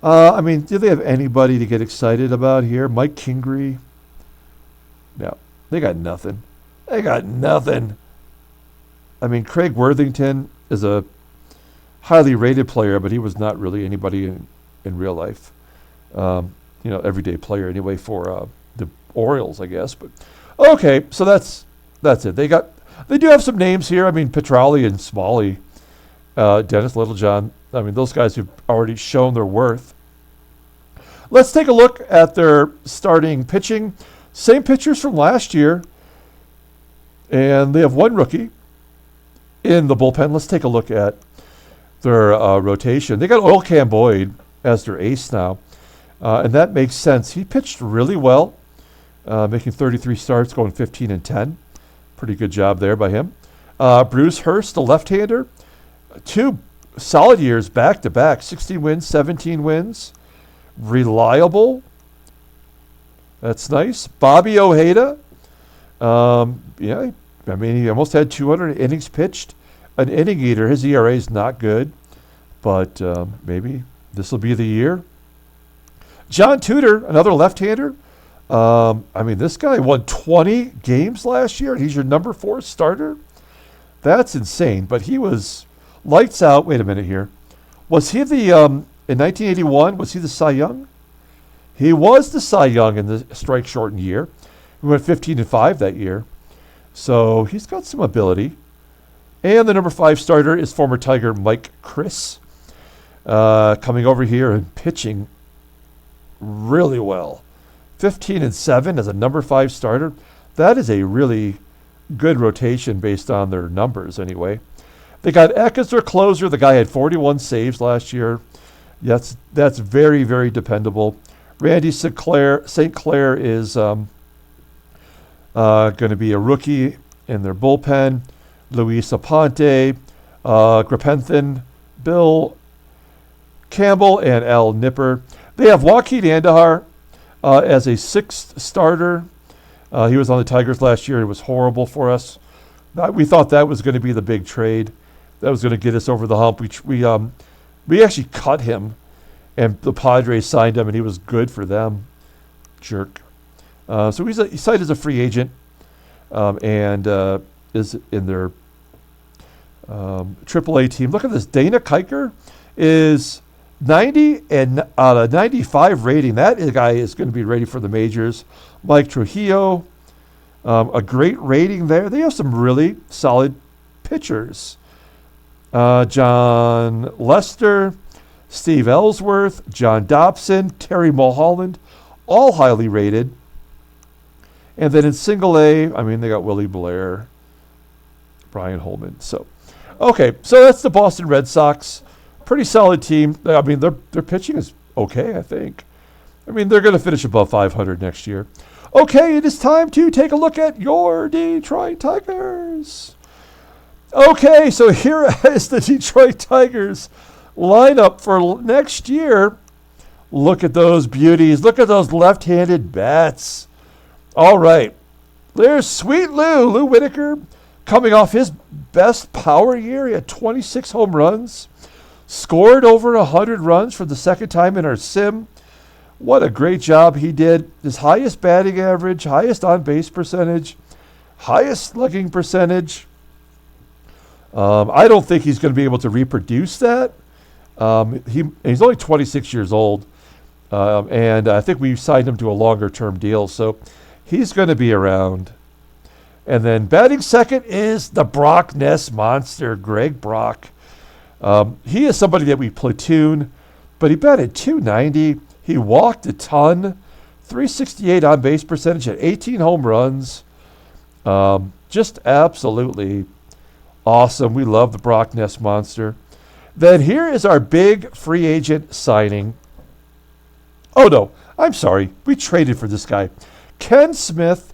I mean, do they have anybody to get excited about here? Mike Kingery? No, they got nothing. They got nothing. I mean, Craig Worthington is a highly rated player, but he was not really anybody in real life. Everyday player anyway for the Orioles, I guess. But okay, so that's it. They do have some names here. I mean, Petralli and Smalley, Dennis Littlejohn. I mean, those guys who've already shown their worth. Let's take a look at their starting pitching. Same pitchers from last year. And they have one rookie in the bullpen. Let's take a look at their rotation. They got Oilcan Boyd as their ace now. And that makes sense. He pitched really well, making 33 starts, going 15-10. Pretty good job there by him. Bruce Hurst, the left-hander, 2 solid years back-to-back, 16 wins, 17 wins. Reliable. That's nice. Bobby Ojeda. He almost had 200 innings pitched. An inning eater. His ERA is not good, but maybe this will be the year. John Tudor, another left-hander. This guy won 20 games last year, and he's your number 4 starter. That's insane, but he was lights out. Wait a minute here. Was he in 1981, was he the Cy Young? He was the Cy Young in the strike-shortened year. He went 15-5 that year. So he's got some ability. And the number 5 starter is former Tiger Mike Chris, coming over here and pitching really well. 15-7 as a number 5 starter. That is a really good rotation based on their numbers anyway. They got Eck as their closer. The guy had 41 saves last year. That's very, very dependable. Randy St. Clair is going to be a rookie in their bullpen. Luis Aponte, Grapenthin, Bill Campbell, and Al Nipper. They have Joaquin Andahar as a 6th starter. He was on the Tigers last year. It was horrible for us. We thought that was going to be the big trade. That was going to get us over the hump. We actually cut him, and the Padres signed him, and he was good for them. Jerk. So he's signed as a free agent, and is in their AAA team. Look at this. Dana Keuchel is 90 and out of 95 rating. That guy is going to be ready for the majors. Mike Trujillo, a great rating there. They have some really solid pitchers. John Lester, Steve Ellsworth, John Dobson, Terry Mulholland, all highly rated. And then in single A, I mean, they got Willie Blair, Brian Holman. So that's the Boston Red Sox. Pretty solid team. I mean, their pitching is okay, I think. I mean, they're going to finish above 500 next year. Okay, it is time to take a look at your Detroit Tigers. Okay, so here is the Detroit Tigers lineup for next year. Look at those beauties. Look at those left-handed bats. All right. There's Sweet Lou Whitaker, coming off his best power year. He had 26 home runs, scored over 100 runs for the second time in our sim. What a great job he did. His highest batting average, highest on-base percentage, highest slugging percentage. I don't think he's going to be able to reproduce that. He's only 26 years old, and I think we signed him to a longer-term deal, so he's going to be around. And then batting second is the Brock Ness monster, Greg Brock. He is somebody that we platoon, but he batted .290. He walked a ton, 368 on-base percentage, had 18 home runs. Just absolutely awesome. We love the Brock Ness monster. Then here is our big free agent signing. Oh, no, I'm sorry. We traded for this guy. Ken Smith.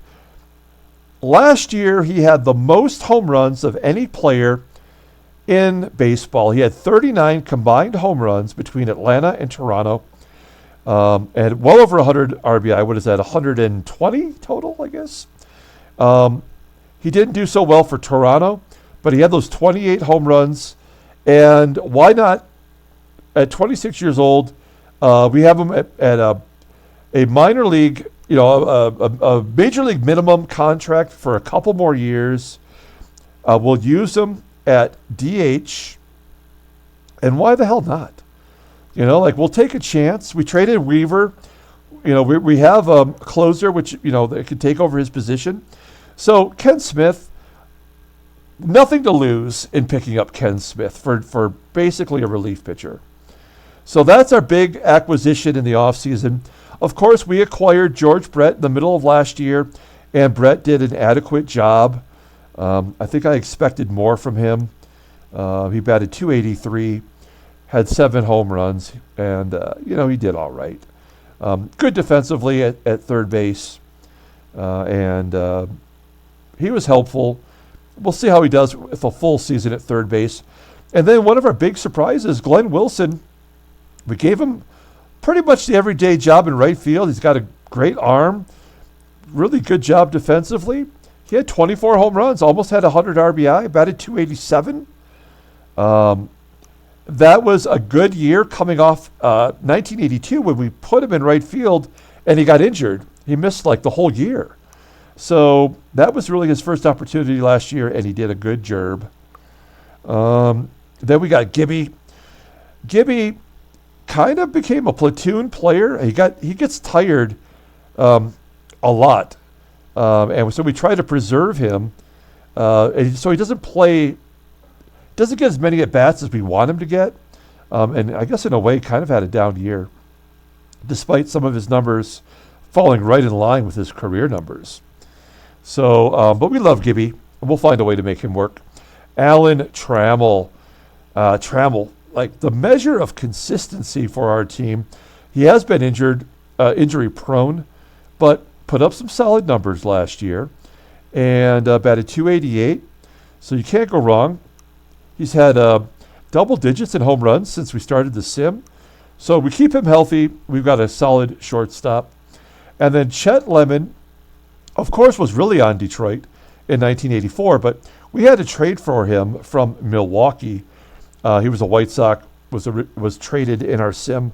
Last year, he had the most home runs of any player in baseball. He had 39 combined home runs between Atlanta and Toronto. And well over 100 RBI. What is that, 120 total, I guess? He didn't do so well for Toronto, but he had those 28 home runs. And why not, at 26 years old, we have him at a minor league, a major league minimum contract for a couple more years. We'll use him at DH. And why the hell not? We'll take a chance. We traded Weaver. We have a closer, which, that could take over his position. So Ken Smith, nothing to lose in picking up Ken Smith for basically a relief pitcher. So that's our big acquisition in the offseason. Of course, we acquired George Brett in the middle of last year, and Brett did an adequate job. I think I expected more from him. He batted .283. Had 7 home runs, and, he did all right. Good defensively at third base, and he was helpful. We'll see how he does with a full season at third base. And then one of our big surprises, Glenn Wilson. We gave him pretty much the everyday job in right field. He's got a great arm, really good job defensively. He had 24 home runs, almost had 100 RBI, batted .287. That was a good year coming off 1982 when we put him in right field and he got injured. He missed the whole year. So that was really his first opportunity last year, and he did a good job. Then we got Gibby. Gibby kind of became a platoon player. He gets tired a lot. And so we try to preserve him. And so he doesn't get as many at-bats as we want him to get. And I guess in a way kind of had a down year, despite some of his numbers falling right in line with his career numbers. So, but we love Gibby, and we'll find a way to make him work. Alan Trammell. Trammell, the measure of consistency for our team. He has been injury prone, but put up some solid numbers last year, and batted .288. So you can't go wrong. He's had double digits in home runs since we started the sim. So we keep him healthy. We've got a solid shortstop. And then Chet Lemon, of course, was really on Detroit in 1984, but we had to trade for him from Milwaukee. He was a White Sox, was traded in our sim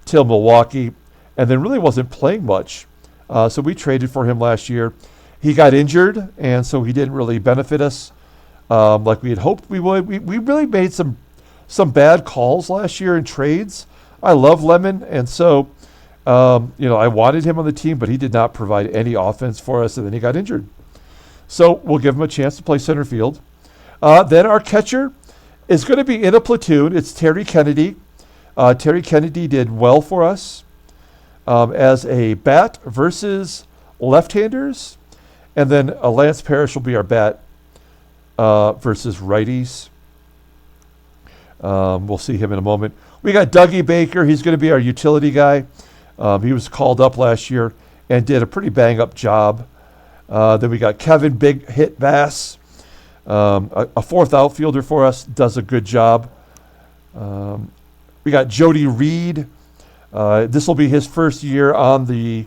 till Milwaukee, and then really wasn't playing much. So we traded for him last year. He got injured, and so he didn't really benefit us like we had hoped we would. We really made some bad calls last year in trades. I love Lemon, and so I wanted him on the team, but he did not provide any offense for us, and then he got injured. So we'll give him a chance to play center field. Then our catcher is going to be in a platoon. It's Terry Kennedy. Terry Kennedy did well for us as a bat versus left-handers, and then Lance Parrish will be our bat versus righties. We'll see him in a moment. We got Dougie Baker. He's going to be our utility guy. He was called up last year and did a pretty bang-up job. Then we got Kevin Big Hit Bass, a fourth outfielder for us, does a good job. We got Jody Reed. This will be his first year on the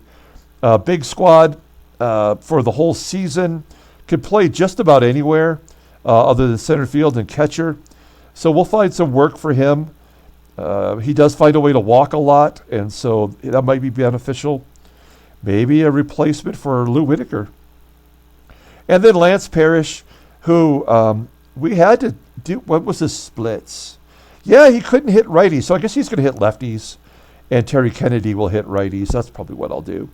big squad for the whole season. Could play just about anywhere other than center field and catcher. So we'll find some work for him. He does find a way to walk a lot, and so that might be beneficial. Maybe a replacement for Lou Whitaker. And then Lance Parrish, who we had to do, what was his splits? Yeah, he couldn't hit righties, so I guess he's going to hit lefties, and Terry Kennedy will hit righties. That's probably what I'll do.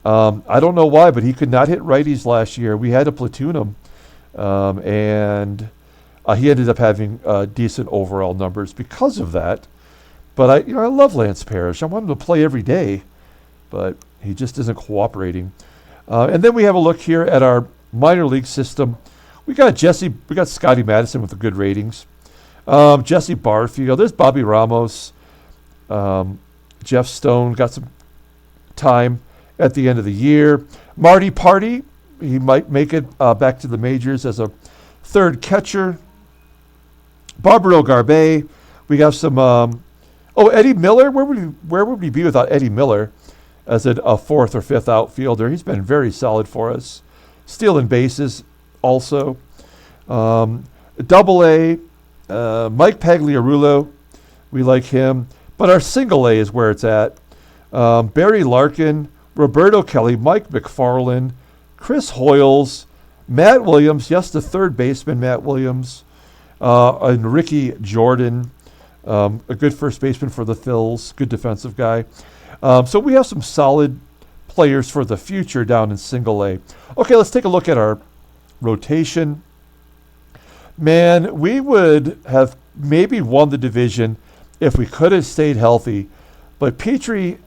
I don't know why, but he could not hit righties last year. We had to platoon him, and he ended up having decent overall numbers because of that. But I love Lance Parrish. I want him to play every day, but he just isn't cooperating. And then we have a look here at our minor league system. We got Scotty Madison with the good ratings. Jesse Barfield. There's Bobby Ramos. Jeff Stone got some time at the end of the year. Marty Party, he might make it back to the majors as a third catcher. Barbaro Garbe. We have some. Eddie Miller. Where would we be without Eddie Miller as a fourth or fifth outfielder? He's been very solid for us. Stealing bases also. Double A. Mike Pagliarulo. We like him. But our single A is where it's at. Barry Larkin, Roberto Kelly, Mike McFarland, Chris Hoyles, Matt Williams, yes, the third baseman, Matt Williams, and Ricky Jordan, a good first baseman for the Phils, good defensive guy. So we have some solid players for the future down in single A. Okay, let's take a look at our rotation. Man, we would have maybe won the division if we could have stayed healthy. But Petrie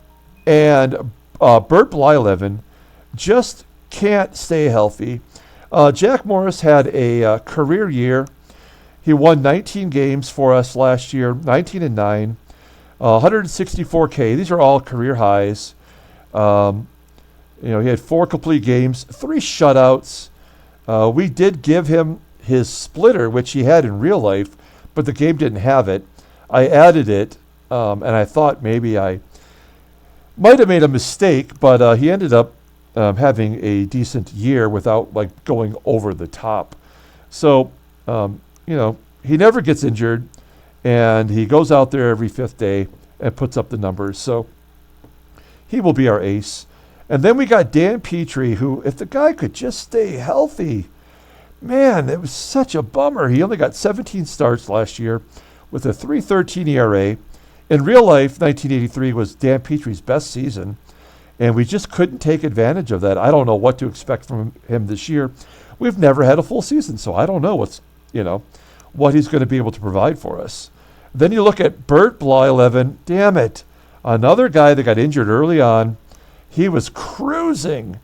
and Bert Blyleven just can't stay healthy. Jack Morris had a career year. He won 19 games for us last year, 19-9, 164K. These are all career highs. He had 4 complete games, 3 shutouts. We did give him his splitter, which he had in real life, but the game didn't have it. I added it, and I thought maybe I might have made a mistake, but he ended up having a decent year without going over the top. So, he never gets injured, and he goes out there every 5th day and puts up the numbers. So he will be our ace. And then we got Dan Petrie, who, if the guy could just stay healthy, man, it was such a bummer. He only got 17 starts last year with a 3.13 ERA. In real life, 1983 was Dan Petrie's best season, and we just couldn't take advantage of that. I don't know what to expect from him this year. We've never had a full season, so I don't know what he's going to be able to provide for us. Then you look at Bert Blyleven. Damn it. Another guy that got injured early on. He was cruising,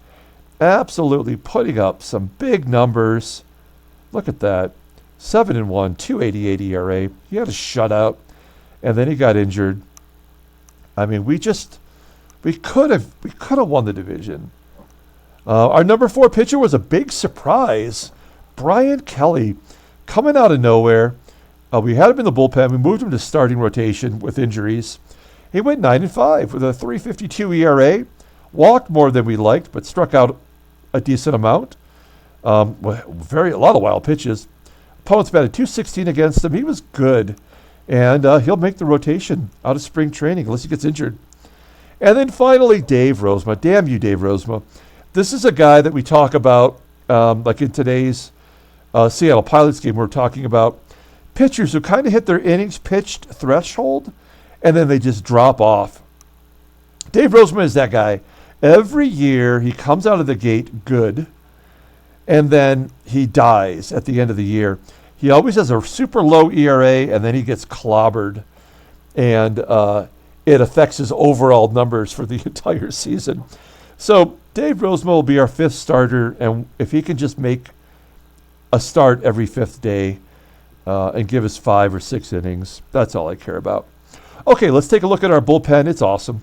absolutely putting up some big numbers. Look at that. 7-1, 2.88 ERA. He had a shutout, and then he got injured. I mean, we could have won the division. Our number 4 pitcher was a big surprise. Brian Kelly, coming out of nowhere. We had him in the bullpen. We moved him to starting rotation with injuries. He went 9-5 with a 3.52 ERA. Walked more than we liked, but struck out a decent amount. A lot of wild pitches. Opponents batted .216 against him. He was good, and he'll make the rotation out of spring training unless he gets injured. And then finally, Dave Rozema. Damn you, Dave Rozema. This is a guy that we talk about, like in today's Seattle Pilots game, we're talking about pitchers who kind of hit their innings pitched threshold, and then they just drop off. Dave Roseman is that guy. Every year he comes out of the gate good, and then he dies at the end of the year. He always has a super low ERA, and then he gets clobbered, and it affects his overall numbers for the entire season. So Dave Roseman will be our 5th starter, and if he can just make a start every 5th day and give us 5 or 6 innings, that's all I care about. Okay, let's take a look at our bullpen. It's awesome.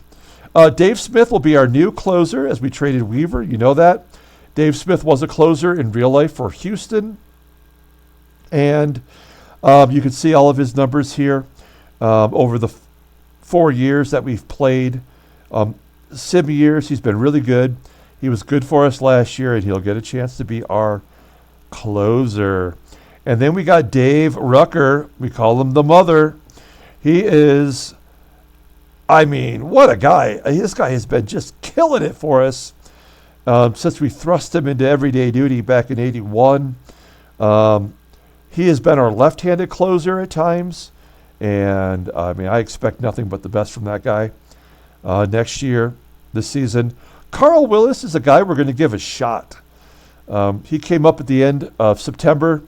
Dave Smith will be our new closer as we traded Weaver. You know that. Dave Smith was a closer in real life for Houston. And you can see all of his numbers here over the 4 years that we've played. Sim years, he's been really good. He was good for us last year, and he'll get a chance to be our closer. And then we got Dave Rucker. We call him the mother. He is, I mean, what a guy. This guy has been just killing it for us since we thrust him into everyday duty back in '81. He has been our left-handed closer at times. And, I mean, I expect nothing but the best from that guy next year, this season. Carl Willis is a guy we're going to give a shot. He came up at the end of September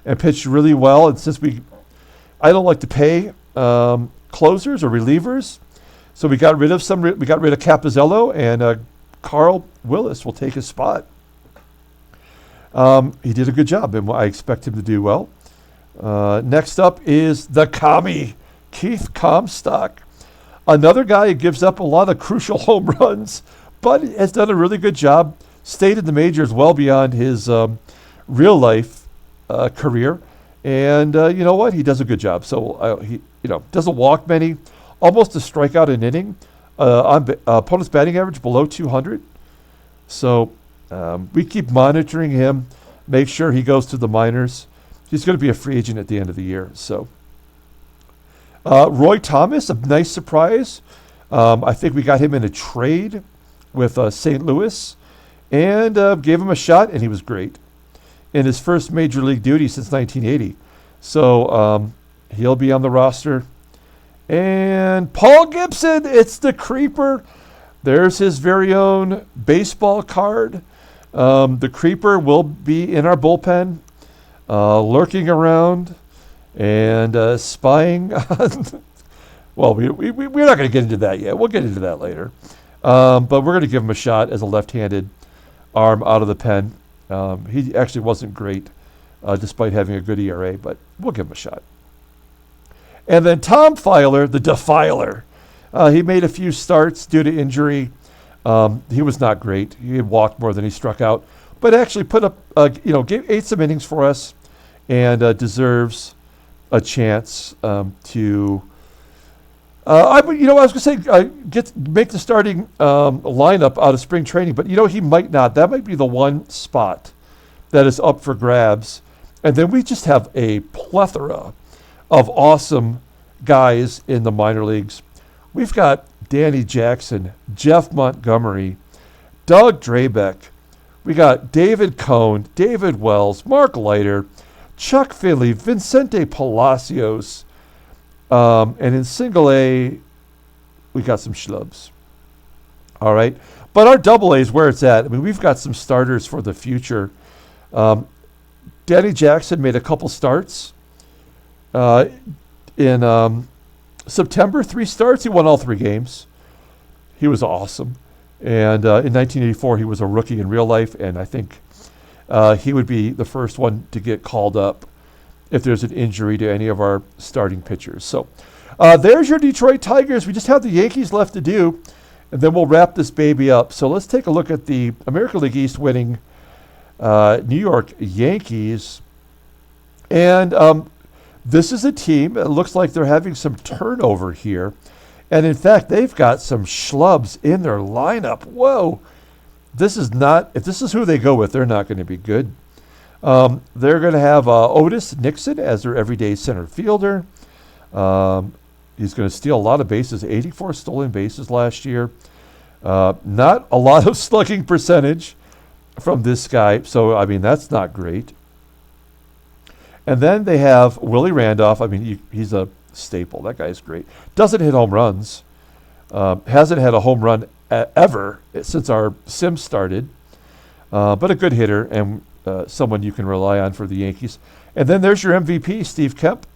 and pitched really well. And since I don't like to pay closers or relievers, so we got rid of Capizzello, and Carl Willis will take his spot. He did a good job, and I expect him to do well. Next up is the commie, Keith Comstock. Another guy who gives up a lot of crucial home runs, but has done a really good job. Stayed in the majors well beyond his real life career, and you know what? He does a good job. So he doesn't walk many, almost a strikeout an inning. Opponent's batting average below 200. So we keep monitoring him, make sure he goes to the minors. He's going to be a free agent at the end of the year. So Roy Thomas, a nice surprise. I think we got him in a trade with St. Louis and gave him a shot, and he was great in his first major league duty since 1980. So he'll be on the roster. And Paul Gibson, it's the creeper. There's his very own baseball card. The creeper will be in our bullpen, lurking around and spying on. Well, we're not going to get into that yet. We'll get into that later. But we're going to give him a shot as a left-handed arm out of the pen. He actually wasn't great, despite having a good ERA, but we'll give him a shot. And then Tom Filer, the Defiler. He made a few starts due to injury. He was not great. He had walked more than he struck out, but actually put up, ate some innings for us, and deserves a chance to. I was going to say make the starting lineup out of spring training, but he might not. That might be the one spot that is up for grabs, and then we just have a plethora of awesome guys in the minor leagues. We've got Danny Jackson, Jeff Montgomery, Doug Drabeck. We got David Cohn, David Wells, Mark Leiter, Chuck Finley, Vicente Palacios. And in single A, we got some schlubs. All right. But our double A is where it's at. I mean, we've got some starters for the future. Danny Jackson made a couple starts. In September, 3 starts. He won all 3 games. He was awesome. And in 1984, he was a rookie in real life, and I think he would be the first one to get called up if there's an injury to any of our starting pitchers. So there's your Detroit Tigers. We just have the Yankees left to do, and then we'll wrap this baby up. So let's take a look at the American League East winning New York Yankees. And this is a team, it looks like they're having some turnover here. And in fact, they've got some schlubs in their lineup. Whoa. If this is who they go with, they're not going to be good. They're going to have Otis Nixon as their everyday center fielder. He's going to steal a lot of bases, 84 stolen bases last year. Not a lot of slugging percentage from this guy. So, I mean, that's not great. And then they have Willie Randolph. I mean, he's a staple. That guy's great. Doesn't hit home runs. Hasn't had a home run ever since our sim started. But a good hitter and someone you can rely on for the Yankees. And then there's your MVP, Steve Kemp.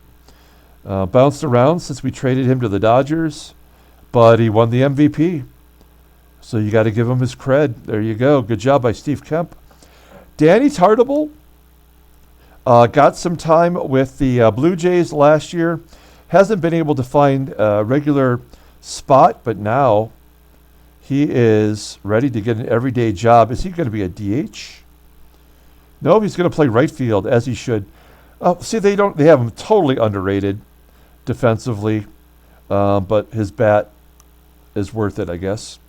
Bounced around since we traded him to the Dodgers, but he won the MVP. So you got to give him his cred. There you go. Good job by Steve Kemp. Danny Tartable got some time with the Blue Jays last year. Hasn't been able to find a regular spot, but now he is ready to get an everyday job. Is he going to be a DH? No, he's going to play right field, as he should. See, they have him totally underrated defensively, but his bat is worth it, I guess.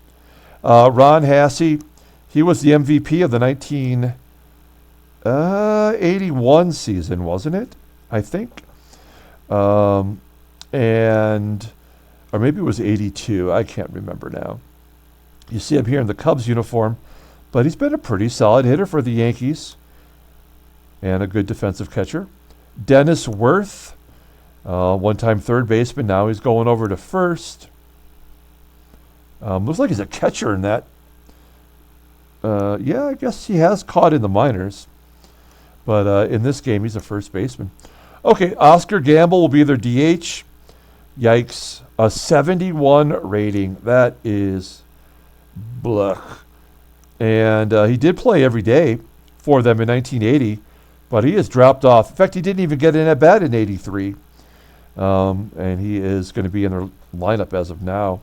Ron Hassey, he was the MVP of the 1981 season, wasn't it? I think. Or maybe it was 82. I can't remember now. You see him here in the Cubs uniform, but he's been a pretty solid hitter for the Yankees and a good defensive catcher. Dennis Worth, one-time third baseman. Now he's going over to first. Looks like he's a catcher in that. Yeah, I guess he has caught in the minors. But in this game, he's a first baseman. Okay, Oscar Gamble will be their DH. Yikes. A 71 rating. That is blech. And he did play every day for them in 1980, but he has dropped off. In fact, he didn't even get in at bat in 83. And he is going to be in their lineup as of now.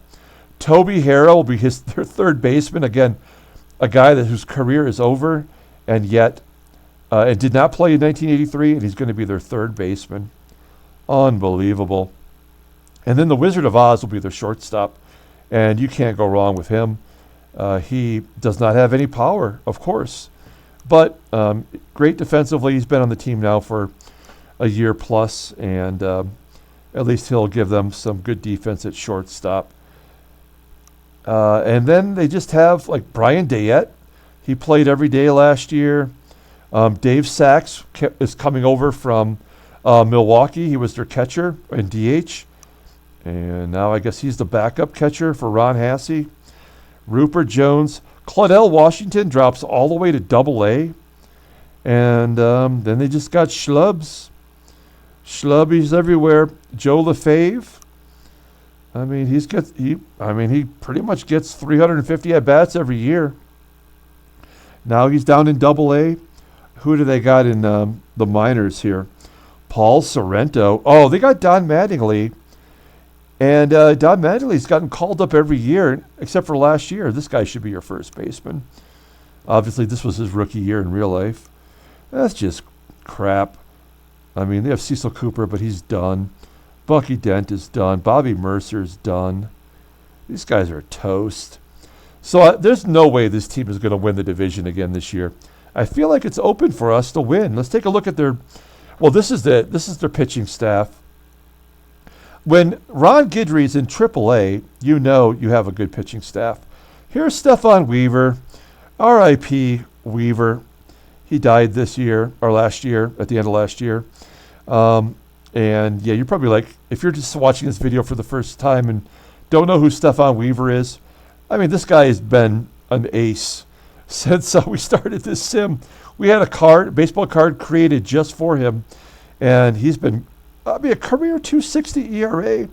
Toby Harrell will be their third baseman. Again, a guy whose career is over, and yet it did not play in 1983, and he's going to be their third baseman. Unbelievable. And then the Wizard of Oz will be their shortstop, and you can't go wrong with him. He does not have any power, of course, but great defensively. He's been on the team now for a year plus, and at least he'll give them some good defense at shortstop. And then they just have like Brian Dayette. He played every day last year. Dave Sachs is coming over from Milwaukee. He was their catcher in DH. And now I guess he's the backup catcher for Ron Hassey. Rupert Jones. Claudell Washington drops all the way to Double-A. And then they just got schlubs. Schlubbies everywhere. Joe LaFave. I mean, he pretty much gets 350 at-bats every year. Now he's down in Double-A. Who do they got in the minors here? Paul Sorrento. Oh, they got Don Mattingly. And Don Mattingly's gotten called up every year, except for last year. This guy should be your first baseman. Obviously, this was his rookie year in real life. That's just crap. I mean, they have Cecil Cooper, but he's done. Bucky Dent is done. Bobby Mercer's done. These guys are toast. So there's no way this team is going to win the division again this year. I feel like it's open for us to win. Let's take a look at their. Well, this is their pitching staff. When Ron Guidry's in AAA, you know you have a good pitching staff. Here's Stephon Weaver, R.I.P. Weaver. He died this year or last year, at the end of last year. And yeah, you're probably like, if you're just watching this video for the first time and don't know who Stephon Weaver is, I mean, this guy has been an ace since we started this sim. We had a baseball card created just for him, and he's been a career 2.60 ERA,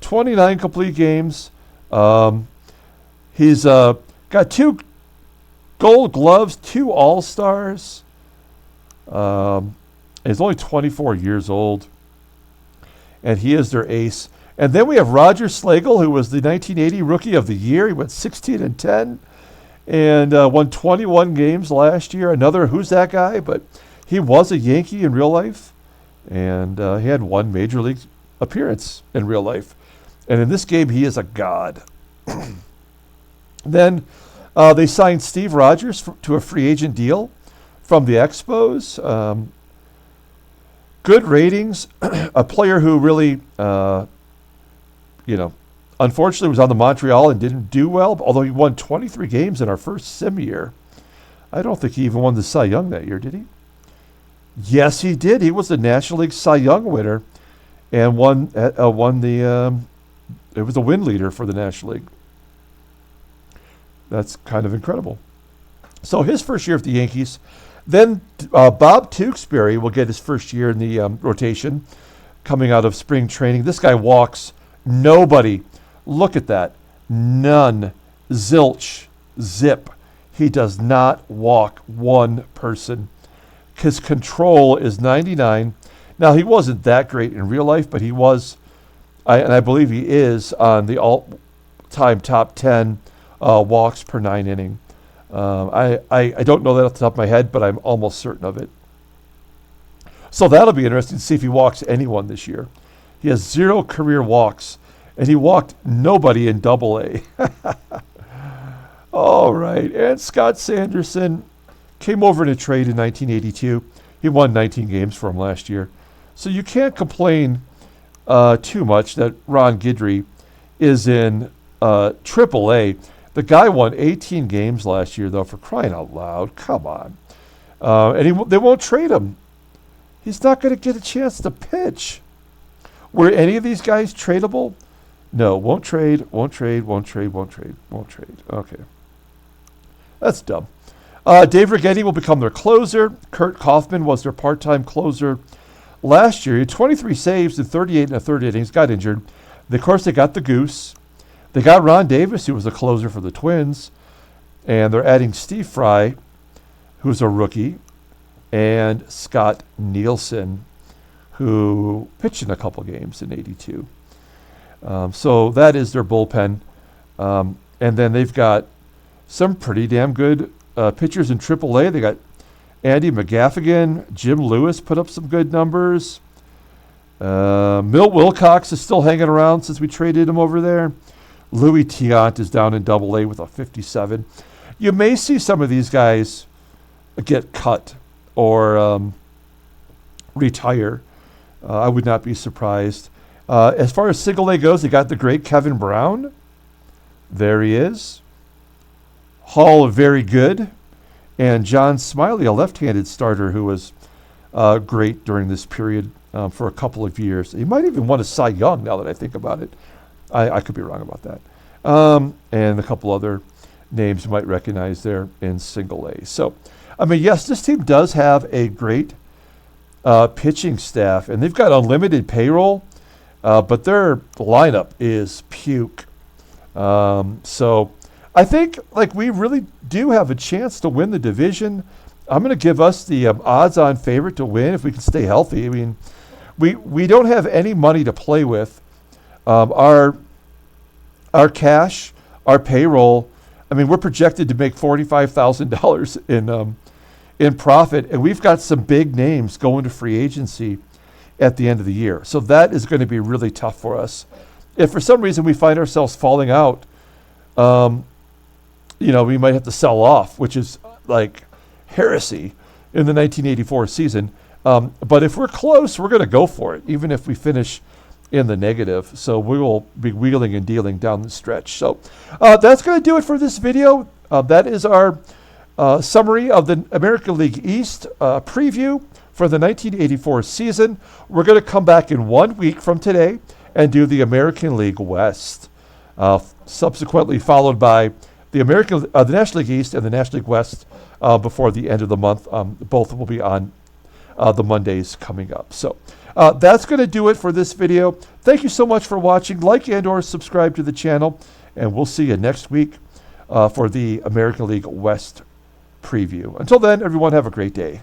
29 complete games. He's got 2 Gold Gloves, 2 All-Stars. He's only 24 years old, and he is their ace. And then we have Roger Slagle, who was the 1980 Rookie of the Year. He went 16-10 and won 21 games last year. Another who's that guy? But he was a Yankee in real life, and he had 1 major league appearance in real life. And in this game, he is a god. Then they signed Steve Rogers to a free agent deal from the Expos. Good ratings. A player who really, unfortunately was on the Montreal and didn't do well, although he won 23 games in our first sim year. I don't think he even won the Cy Young that year, did he? Yes, he did. He was the National League Cy Young winner and won the it was the win leader for the National League. That's kind of incredible. So his first year with the Yankees. Then Bob Tewksbury will get his first year in the rotation coming out of spring training. This guy walks nobody. Look at that. None. Zilch. Zip. He does not walk one person. His control is 99. Now, he wasn't that great in real life, but he was, and I believe he is, on the all-time top 10 walks per 9 inning. I don't know that off the top of my head, but I'm almost certain of it. So that'll be interesting to see if he walks anyone this year. He has 0 career walks, and he walked nobody in Double-A. All right, and Scott Sanderson came over in a trade in 1982. He won 19 games for him last year. So you can't complain too much that Ron Guidry is in Triple-A. The guy won 18 games last year, though, for crying out loud. Come on. And they won't trade him. He's not going to get a chance to pitch. Were any of these guys tradable? No, won't trade. Okay. That's dumb. Dave Righetti will become their closer. Kurt Kaufman was their part-time closer last year. He had 23 saves in 38 and a third innings, got injured. Of course, they got the Goose. They got Ron Davis, who was the closer for the Twins. And they're adding Steve Fry, who's a rookie, and Scott Nielsen, who pitched in a couple games in 82. So that is their bullpen. And then they've got some pretty damn good pitchers in Triple-A. They got Andy McGaffigan. Jim Lewis put up some good numbers. Milt Wilcox is still hanging around since we traded him over there. Louis Tiant is down in Double-A with a 57. You may see some of these guys get cut or retire. I would not be surprised. As far as Single-A goes, they got the great Kevin Brown. There he is. Hall, very good. And John Smiley, a left-handed starter who was great during this period for a couple of years. He might even won a Cy Young now that I think about it. I could be wrong about that. And a couple other names you might recognize there in Single-A. So, I mean, yes, this team does have a great pitching staff, and they've got unlimited payroll, but their lineup is puke. So I think we really do have a chance to win the division. I'm going to give us the odds-on favorite to win if we can stay healthy. I mean, we don't have any money to play with. Our cash, our payroll. I mean, we're projected to make $45,000 in profit, and we've got some big names going to free agency at the end of the year. So that is going to be really tough for us. If for some reason we find ourselves falling out, we might have to sell off, which is like heresy in the 1984 season. But if we're close, we're going to go for it, even if we finish in the negative. So we will be wheeling and dealing down the stretch. So that's going to do it for this video. That is our summary of the American League East preview for the 1984 season. We're going to come back in 1 week from today and do the American League West, subsequently followed by the National League East and the National League West before the end of the month. Both will be on the Mondays coming up. So that's going to do it for this video. Thank you so much for watching. Like and or subscribe to the channel, and we'll see you next week for the American League West preview. Until then, everyone, have a great day.